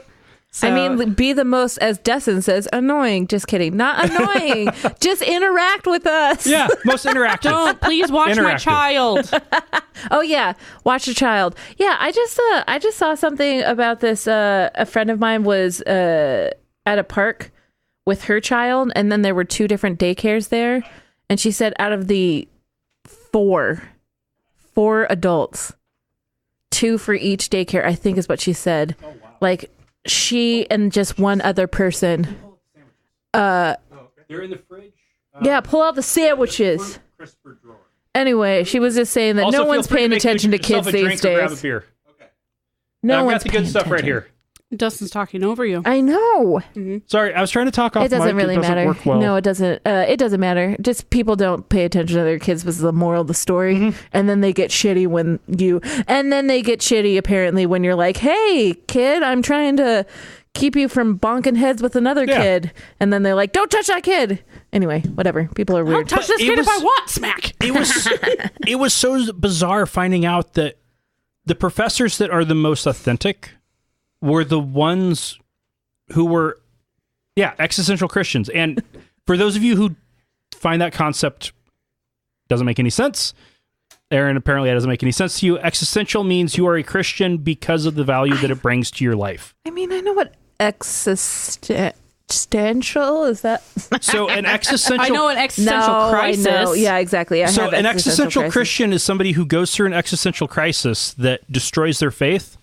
So, I mean, be the most, as Dustin says, annoying. Just kidding. Not annoying. Just interact with us. Yeah, most interactive. don't please watch my child. Oh, yeah. Watch your child. Yeah, I just saw something about this. A friend of mine was at a park with her child, and then there were 2 different daycares there. And she said out of the 4 adults, 2 for each daycare, I think is what she said. Oh, wow. Like, she and just one other person. They're in the fridge. Yeah, pull out the sandwiches. Anyway, she was just saying that Also, no feel one's free to paying make attention to yourself kids a drink these or grab a days. beer. No I've one's got the good paying stuff right attention. here. Dustin's talking over you. I know. Sorry, I was trying to talk off It doesn't mic. really It doesn't matter. work well. No, it doesn't. It doesn't matter. Just people don't pay attention to their kids was the moral of the story. And then they get shitty apparently when you're like, hey, kid, I'm trying to keep you from bonking heads with another kid. And then they're like, don't touch that kid. Anyway, whatever. People are I'll weird. touch this kid if I want, smack. It was so bizarre finding out that the professors that are the most authentic were the ones who were, existential Christians. And for those of you who find that concept doesn't make any sense, Erin, apparently that doesn't make any sense to you. Existential means you are a Christian because of the value that it brings to your life. I mean, I know what existential is that? So an existential... I know an existential crisis. I know. Yeah, exactly. So an existential crisis. Christian is somebody who goes through an existential crisis that destroys their faith,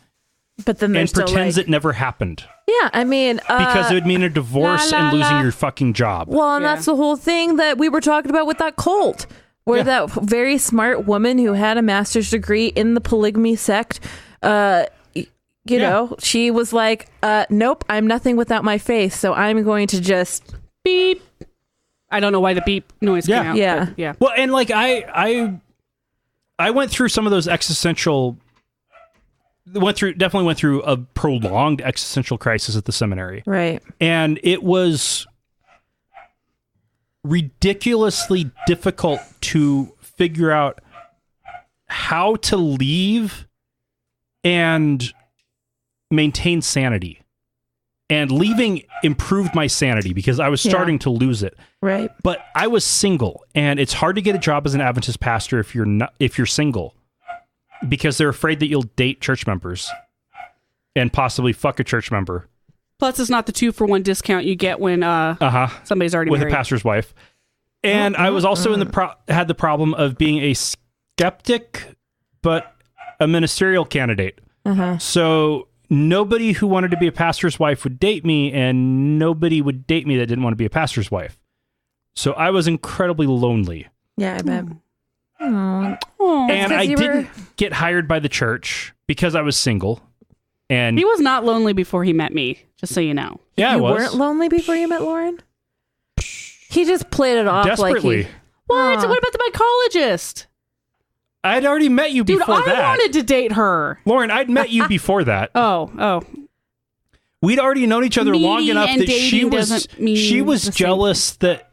but then and pretends it never happened. Yeah, I mean... because it would mean a divorce and losing your fucking job. Well, and that's the whole thing that we were talking about with that cult, where that very smart woman who had a master's degree in the polygamy sect, you know, she was like, nope, I'm nothing without my faith, so I'm going to just... Beep. I don't know why the beep noise came out. Yeah. Yeah. Well, and like I went through some of those existential... definitely went through a prolonged existential crisis at the seminary. Right. And it was ridiculously difficult to figure out how to leave and maintain sanity. And leaving improved my sanity because I was starting to lose it. Right. But I was single, and it's hard to get a job as an Adventist pastor if you're single, because they're afraid that you'll date church members and possibly fuck a church member. Plus, it's not the 2-for-1 discount you get when somebody's already with married. a pastor's wife. And I was also had the problem of being a skeptic, but a ministerial candidate. So nobody who wanted to be a pastor's wife would date me, and nobody would date me that didn't want to be a pastor's wife. So I was incredibly lonely. Yeah, I bet. And I didn't get hired by the church because I was single. And he was not lonely before he met me, just so you know. Yeah, you I was. Weren't lonely before you met Lauren? He just played it off desperately. like What? What about the mycologist? I'd already met you before Dude, I wanted to date her. Lauren, I'd met you before that. Oh. We'd already known each other long enough that she was jealous that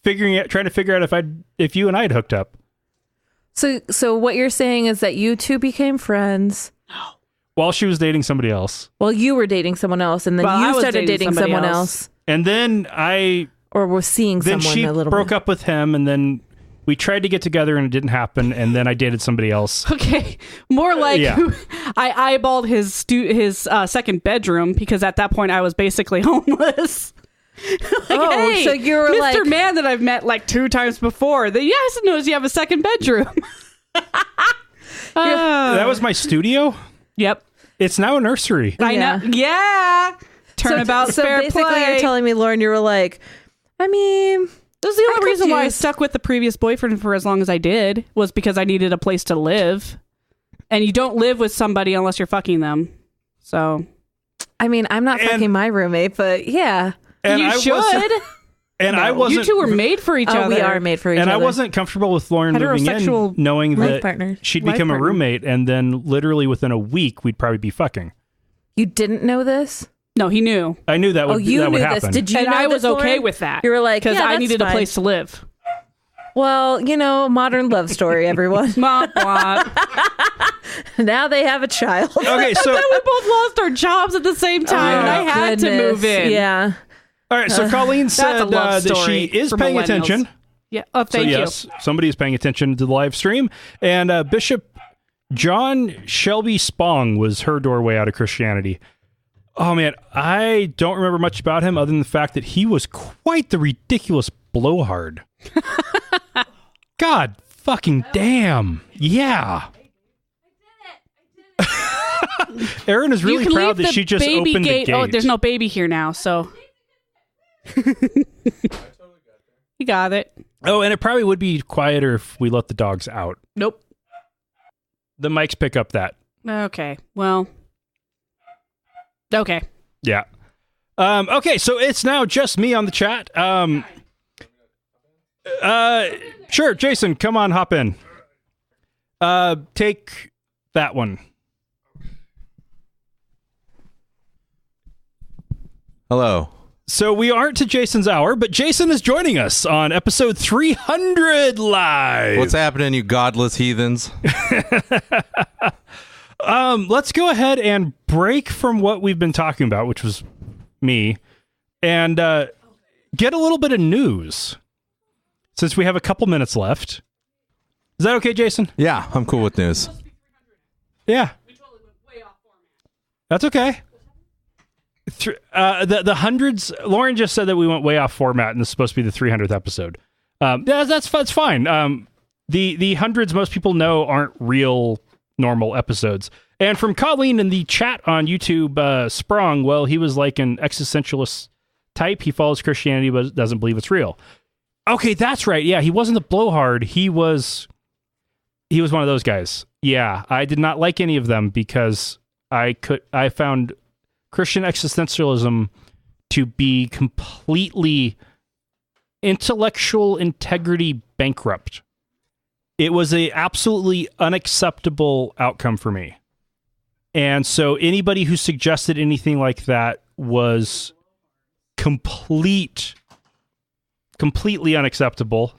trying to figure out if you and I had hooked up. So what you're saying is that you two became friends while she was dating somebody else. Well, you were dating someone else, and then you started dating someone else. And then or was seeing someone a little bit. Then she broke up with him, and then We tried to get together and it didn't happen, and then I dated somebody else. Okay, more like I eyeballed his second bedroom because at that point I was basically homeless. Hey, so you were Mr. Man that I've met like 2 times before. That yes knows you have a second bedroom. That was my studio. Yep, it's now a nursery. I know. Yeah, turnabout. So fair basically, play. you're telling me, Lauren, you were like, I mean. That was the only reason why I stuck with the previous boyfriend for as long as I did was because I needed a place to live. And you don't live with somebody unless you're fucking them. So. I mean, I'm not fucking my roommate, but yeah. And you should. I wasn't. You two were made for each other. We are made for each other. And I wasn't comfortable with Lauren moving in knowing that she'd become a roommate. And then literally within a week, we'd probably be fucking. You didn't know this? No, he knew. I knew that would, that would happen. Did you and know I was this, okay Lauren? with that. You were like, because I needed fine. a place to live. Well, modern love story, everyone. Womp womp. Now they have a child. Okay, so we both lost our jobs at the same time, and I had to move in. Yeah. All right, so Colleen said that she is paying attention. Yeah. Oh, thank you. Yes, somebody is paying attention to the live stream, and Bishop John Shelby Spong was her doorway out of Christianity. Oh, man, I don't remember much about him other than the fact that he was quite the ridiculous blowhard. God fucking damn. Yeah. Erin is really proud that she just opened the gate. Oh, there's no baby here now, so. You got it. Oh, and it probably would be quieter if we let the dogs out. Nope. The mics pick up that. Okay, well. Okay. Yeah. Okay, so it's now just me on the chat. Sure, Jason, come on, hop in. Take that one. Hello. So we aren't to Jason's hour, but Jason is joining us on episode 300 live. What's happening, you godless heathens? Let's go ahead and break from what we've been talking about, which was me, and get a little bit of news since we have a couple minutes left. Is that okay, Jason? Yeah, I'm cool with news. Yeah. That's okay. The hundreds, Lauren just said that we went way off format and this is supposed to be the 300th episode. Yeah, that's fine. The hundreds most people know aren't real normal episodes. And from Colleen in the chat on YouTube, Sprung, well, he was like an existentialist type. He follows Christianity but doesn't believe it's real. Okay, that's right. Yeah, he wasn't the blowhard. He was one of those guys. Yeah, I did not like any of them because I found Christian existentialism to be completely intellectual integrity bankrupt. It was a absolutely unacceptable outcome for me. And so anybody who suggested anything like that was completely unacceptable.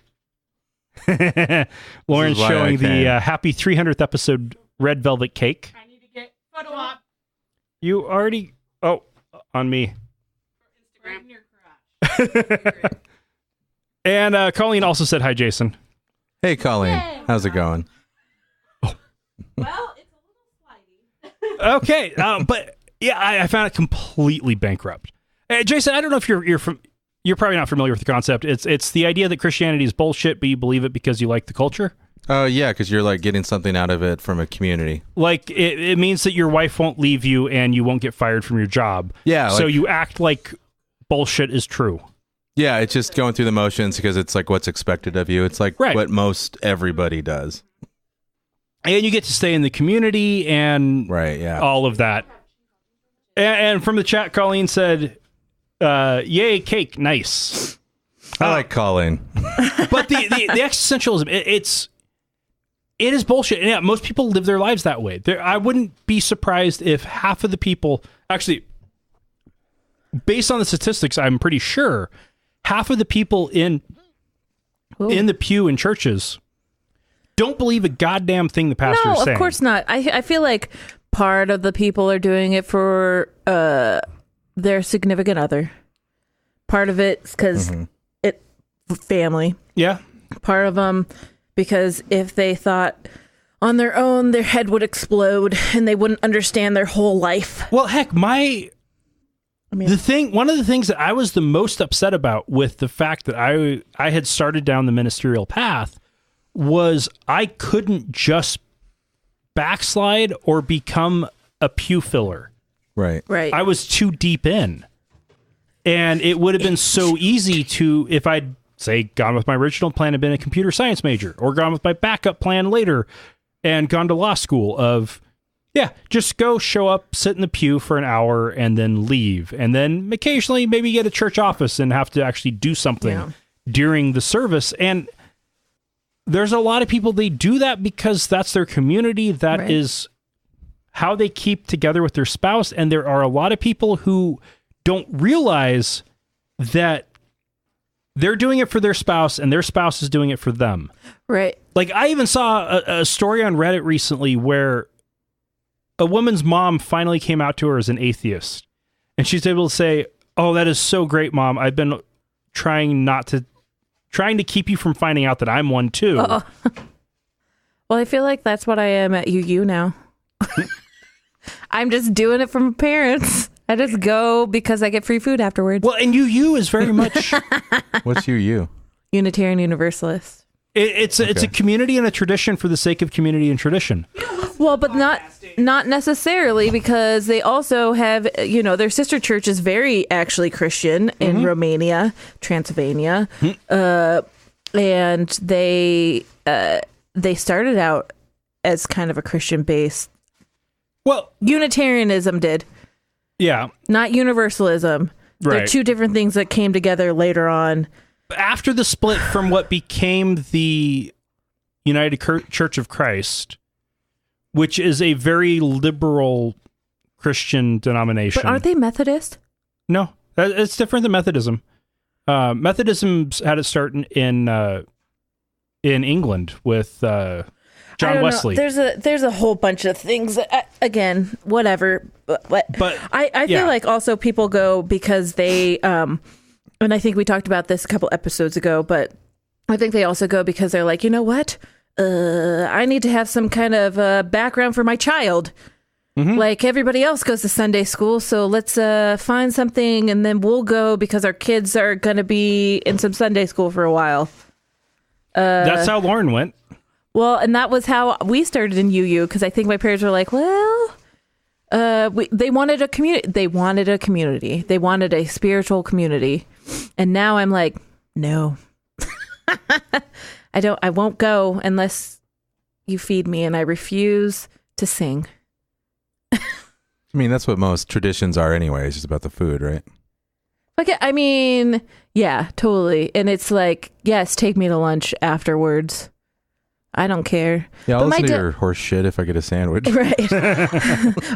Lauren's showing the happy 300th episode red velvet cake. I need to get photo op. You already... Oh, on me. Instagram in your garage. And Colleen also said hi, Jason. Hey, Colleen. Hey, how's it going? Well, it's a little slidey. Okay, but yeah, I found it completely bankrupt. Jason, I don't know if you're probably not familiar with the concept. It's the idea that Christianity is bullshit, but you believe it because you like the culture. Oh, yeah, because you're like getting something out of it from a community. Like it means that your wife won't leave you and you won't get fired from your job. Yeah. So you act like bullshit is true. Yeah, it's just going through the motions because it's like what's expected of you. It's like what most everybody does. And you get to stay in the community and all of that. And from the chat, Colleen said, yay, cake, nice. I like Colleen. But the existentialism, it is bullshit. And yeah, most people live their lives that way. I wouldn't be surprised if half of the people, actually, based on the statistics, I'm pretty sure half of the people in the pew in churches don't believe a goddamn thing the pastor is saying. No, of course not. I feel like part of the people are doing it for their significant other. Part of it's because family. Yeah. part of them, because if they thought on their own, their head would explode and they wouldn't understand their whole life. Well, heck, one of the things that I was the most upset about with the fact that I had started down the ministerial path was I couldn't just backslide or become a pew filler. Right. I was too deep in. And it would have been so easy to, if I'd, say, gone with my original plan and been a computer science major, or gone with my backup plan later and gone to law school of, just go show up, sit in the pew for an hour, and then leave. And then occasionally maybe get a church office and have to actually do something during the service. And there's a lot of people, they do that because that's their community. That is how they keep together with their spouse. And there are a lot of people who don't realize that they're doing it for their spouse and their spouse is doing it for them. Right. Like, I even saw a story on Reddit recently where a woman's mom finally came out to her as an atheist. And she's able to say, "Oh, that is so great, Mom. I've been trying to keep you from finding out that I'm one too." Well, I feel like that's what I am at UU now. I'm just doing it for my parents. I just go because I get free food afterwards. Well, and UU is very much... What's UU? Unitarian Universalist. It's a community and a tradition for the sake of community and tradition. Well, but not necessarily, because they also have, their sister church is very actually Christian in Romania, Transylvania, and they started out as kind of a Christian base. Well, Unitarianism did. Yeah. Not Universalism. Right. They're two different things that came together later on. After the split from what became the United Church of Christ, which is a very liberal Christian denomination. But aren't they Methodist? No, it's different than Methodism. Methodism's had its start in England with John Wesley. There's a whole bunch of things that, again, whatever. But I feel like also people go because they, and I think we talked about this a couple episodes ago, but I think they also go because they're like, you know what? I need to have some kind of background for my child. Like everybody else goes to Sunday school, so let's find something and then we'll go because our kids are going to be in some Sunday school for a while. That's how Lauren went. Well, and that was how we started in UU, because I think my parents were like, well, they wanted a community. They wanted a community. They wanted a spiritual community. And now I'm like, no, I won't go unless you feed me, and I refuse to sing. I mean, that's what most traditions are anyway. It's just about the food, right? Okay, I mean, yeah, totally. And it's like, yes, take me to lunch afterwards. I don't care. Yeah, I'll listen to your horse shit if I get a sandwich. Right.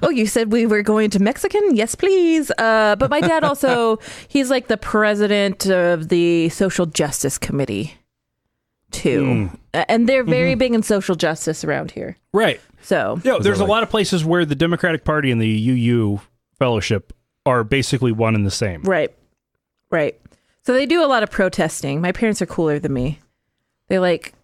Oh, you said we were going to Mexican? Yes, please. But my dad also, he's like the president of the Social Justice Committee, too. And they're very big in social justice around here. Right. So there's a lot of places where the Democratic Party and the UU fellowship are basically one and the same. Right. So they do a lot of protesting. My parents are cooler than me. They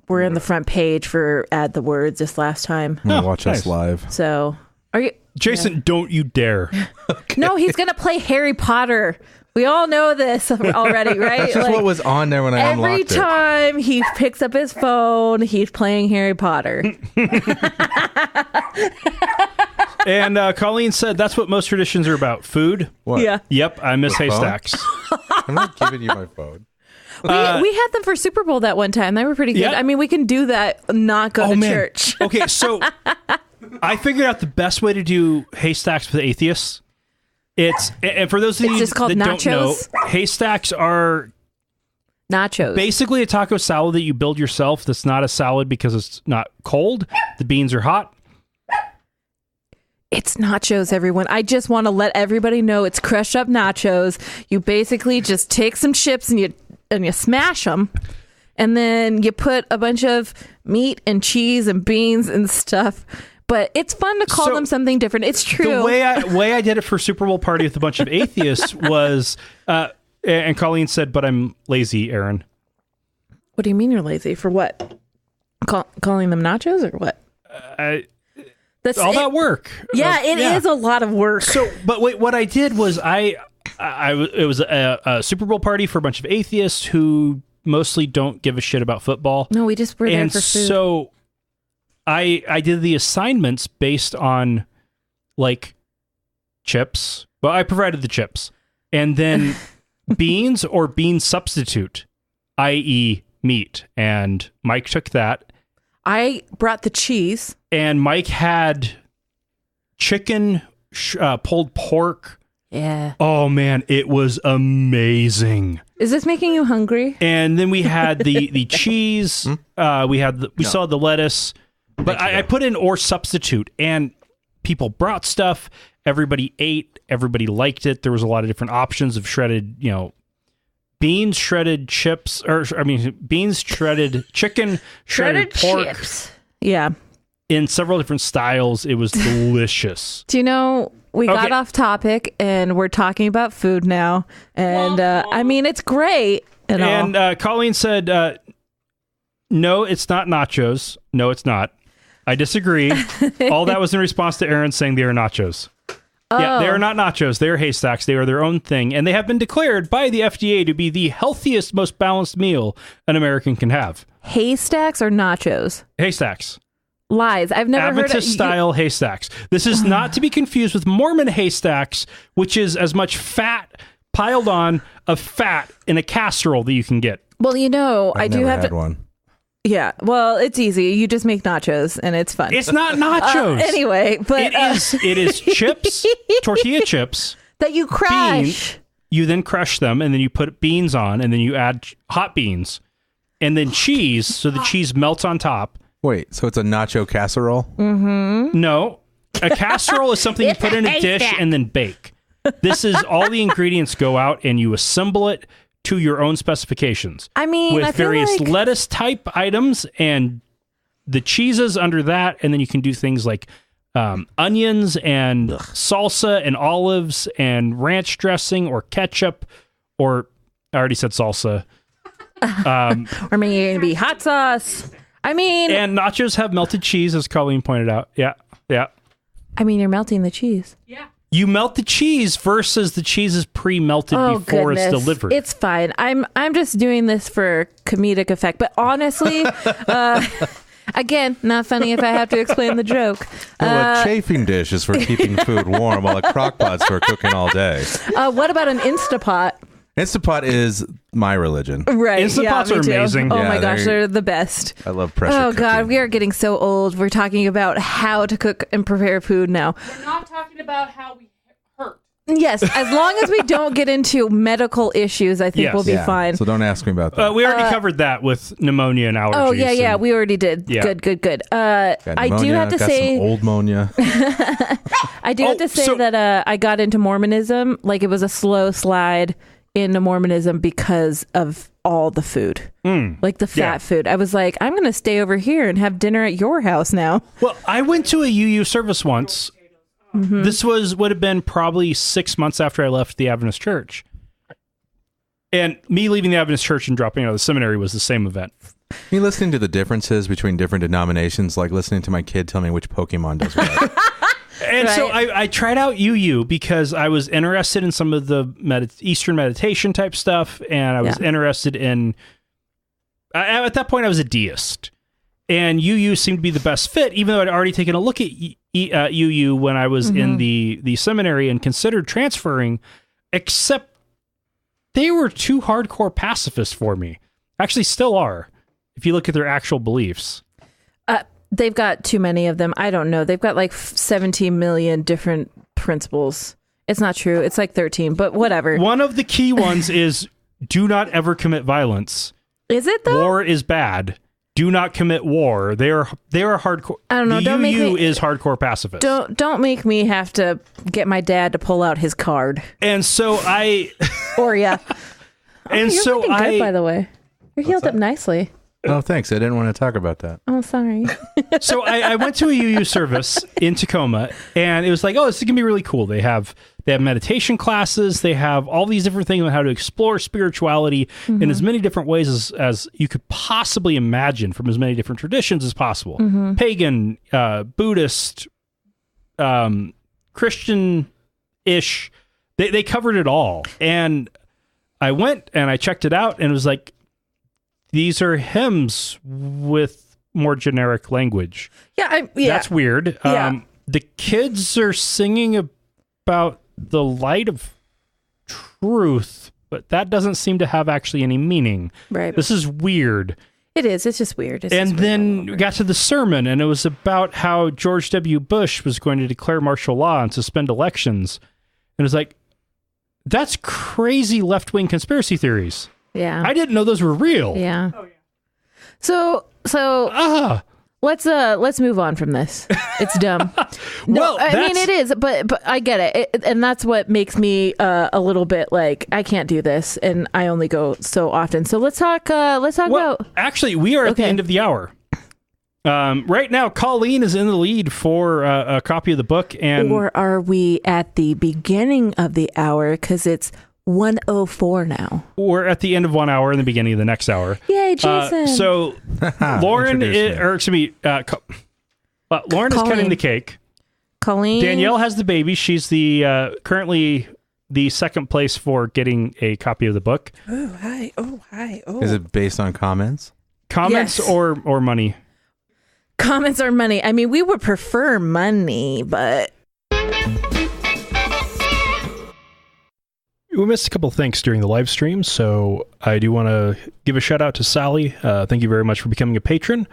we're in the front page for Add the Words this last time. Watch us live. So, are you... Jason, don't you dare. Okay. No, he's going to play Harry Potter. We all know this already, right? That's just what was on there when I unlocked it. Every time he picks up his phone, he's playing Harry Potter. And Colleen said that's what most traditions are about. Food. What? Yeah. Yep, I miss haystacks. I'm not giving you my phone. We had them for Super Bowl that one time. They were pretty good. Yeah. I mean, we can do that, not go to church. Okay, so I figured out the best way to do haystacks with atheists. And for those of you that don't know, haystacks are nachos. Basically a taco salad that you build yourself that's not a salad because it's not cold. The beans are hot. It's nachos, everyone. I just want to let everybody know it's crushed up nachos. You basically just take some chips and you smash them, and then you put a bunch of meat and cheese and beans and stuff. But it's fun to call them something different. It's true. The way I did it for Super Bowl party with a bunch of atheists was, and Colleen said, "But I'm lazy, Erin." What do you mean you're lazy? For what? Calling them nachos or what? That's all that work. Yeah, it is a lot of work. So, but wait, what I did was it was a Super Bowl party for a bunch of atheists who mostly don't give a shit about football. No, we just were there for food. And so I did the assignments based on like chips. Well, I provided the chips. And then beans or bean substitute, i.e. meat. And Mike took that. I brought the cheese. And Mike had chicken, pulled pork. Yeah. Oh, man, it was amazing. Is this making you hungry? And then we had the cheese. We saw the lettuce. But I put in or substitute. And people brought stuff. Everybody ate. Everybody liked it. There was a lot of different options of shredded, beans, shredded chips, beans, shredded chicken, shredded pork. Chips. Yeah. In several different styles. It was delicious. Do you know, we got off topic and we're talking about food now. And it's great. And Colleen said, no, it's not nachos. No, it's not. I disagree. All that was in response to Erin saying they are nachos. Oh. Yeah, they are not nachos. They are haystacks. They are their own thing. And they have been declared by the FDA to be the healthiest, most balanced meal an American can have. Haystacks or nachos? Haystacks. Lies. I've never heard of Adventist-style haystacks. This is not to be confused with Mormon haystacks, which is as much fat piled on of fat in a casserole that you can get. Well, I do have had one. Yeah, well, it's easy. You just make nachos, and it's fun. It's not nachos. Anyway, but it is chips, tortilla chips that you crush. Bean, you then crush them, and then you put beans on, and then you add hot beans, and then cheese, so the cheese melts on top. Wait, so it's a nacho casserole? Mm-hmm. No, a casserole is something you put in a dish and then bake. This is all the ingredients go out, and you assemble it to your own specifications. With various lettuce type items and the cheeses under that, and then you can do things like onions and salsa and olives and ranch dressing or ketchup, or I already said salsa. Or maybe hot sauce. And nachos have melted cheese, as Colleen pointed out. Yeah. You're melting the cheese. Yeah. You melt the cheese versus the cheese is pre-melted before it's delivered. It's fine. I'm just doing this for comedic effect. But honestly, again, not funny if I have to explain the joke. Well, a chafing dish is for keeping food warm, while a crock pot's for cooking all day. What about an Instapot? Instapot is my religion. Right. Instapots are amazing. Oh my gosh, they're the best. I love pressure cooking. God, we are getting so old. We're talking about how to cook and prepare food now. We're not talking about how we hurt. Yes, as long as we don't get into medical issues, I think we'll be fine. So don't ask me about that. We already covered that with pneumonia and allergies. Oh, yeah, we already did. Yeah. Good. I do have to say... some old pneumonia. I do have to say that I got into Mormonism. Like, it was a slow slide into Mormonism because of all the food, like the fat food. I was like, I'm going to stay over here and have dinner at your house now. Well, I went to a UU service once. Mm-hmm. This would have been probably 6 months after I left the Adventist church. And me leaving the Adventist church and dropping out of the seminary was the same event. Me listening to the differences between different denominations, like listening to my kid tell me which Pokemon does what. And so I tried out UU because I was interested in some of the Eastern meditation type stuff, and I was interested in... at that point, I was a deist. And UU seemed to be the best fit, even though I'd already taken a look at UU when I was in the seminary and considered transferring, except they were too hardcore pacifists for me. Actually, still are, if you look at their actual beliefs. They've got too many of them. I don't know. They've got like 17 million different principles. It's not true. It's like 13, but whatever. One of the key ones is do not ever commit violence. Is it though? War is bad. Do not commit war. They are hardcore. I don't know. The UU is hardcore pacifist. Don't make me have to get my dad to pull out his card. And so I... Or yeah. And you're so looking good, by the way. You're healed up nicely. Oh, thanks. I didn't want to talk about that. Oh, sorry. So I went to a UU service in Tacoma, and it was like, oh, this is going to be really cool. They have meditation classes. They have all these different things on how to explore spirituality in as many different ways as you could possibly imagine, from as many different traditions as possible. Pagan, Buddhist, Christian-ish. They covered it all. And I went and I checked it out, and it was like, these are hymns with more generic language. Yeah, that's weird. Yeah. The kids are singing about the light of truth, but that doesn't seem to have actually any meaning. Right. This is weird. It is. It's just weird. Then we got to the sermon, and it was about how George W. Bush was going to declare martial law and suspend elections. And it was like, that's crazy left-wing conspiracy theories. Yeah. I didn't know those were real. Yeah. Oh, yeah. So let's move on from this. It's dumb. No, I mean it is, but I get it. And that's what makes me a little bit like, I can't do this, and I only go so often. So let's talk about. Actually, we are at the end of the hour. Right now, Colleen is in the lead for a copy of the book, or are we at the beginning of the hour? Because it's 1:04 now. We're at the end of 1 hour and the beginning of the next hour. Yay, Jason! So Lauren Lauren is cutting the cake. Colleen. Danielle has the baby. She's the currently the second place for getting a copy of the book. Oh hi! Oh hi! Oh. Is it based on comments? Comments or money? Comments or money. I mean, we would prefer money, but we missed a couple of things during the live stream, so I do want to give a shout out to Sally. Thank you very much for becoming a patron.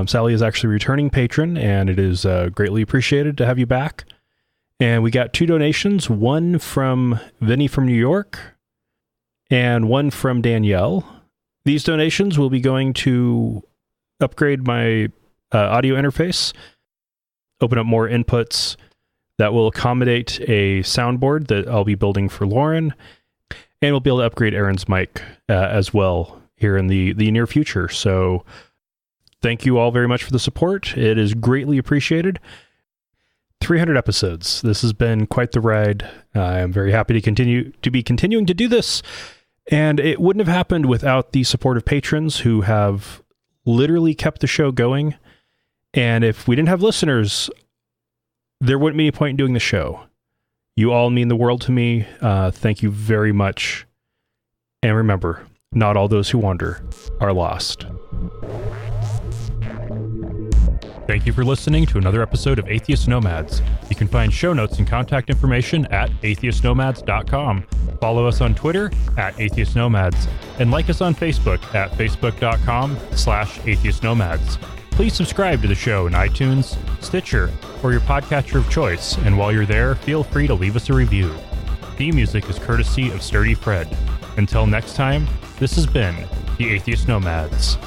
Sally is actually a returning patron, and it is greatly appreciated to have you back. And we got 2 donations, one from Vinny from New York and one from Danielle. These donations will be going to upgrade my audio interface, open up more inputs that will accommodate a soundboard that I'll be building for Lauren, and we'll be able to upgrade Erin's mic as well here in the near future. So thank you all very much for the support. It is greatly appreciated. 300 episodes. This has been quite the ride. I am very happy to be continuing to do this, and it wouldn't have happened without the support of patrons who have literally kept the show going. And if we didn't have listeners, there wouldn't be any point in doing the show. You all mean the world to me. Thank you very much. And remember, not all those who wander are lost. Thank you for listening to another episode of Atheist Nomads. You can find show notes and contact information at atheistnomads.com. Follow us on Twitter at Atheist Nomads, and like us on Facebook at facebook.com/atheistnomads. Please subscribe to the show in iTunes, Stitcher, or your podcatcher of choice, and while you're there, feel free to leave us a review. Theme music is courtesy of Sturdy Fred. Until next time, this has been the Atheist Nomads.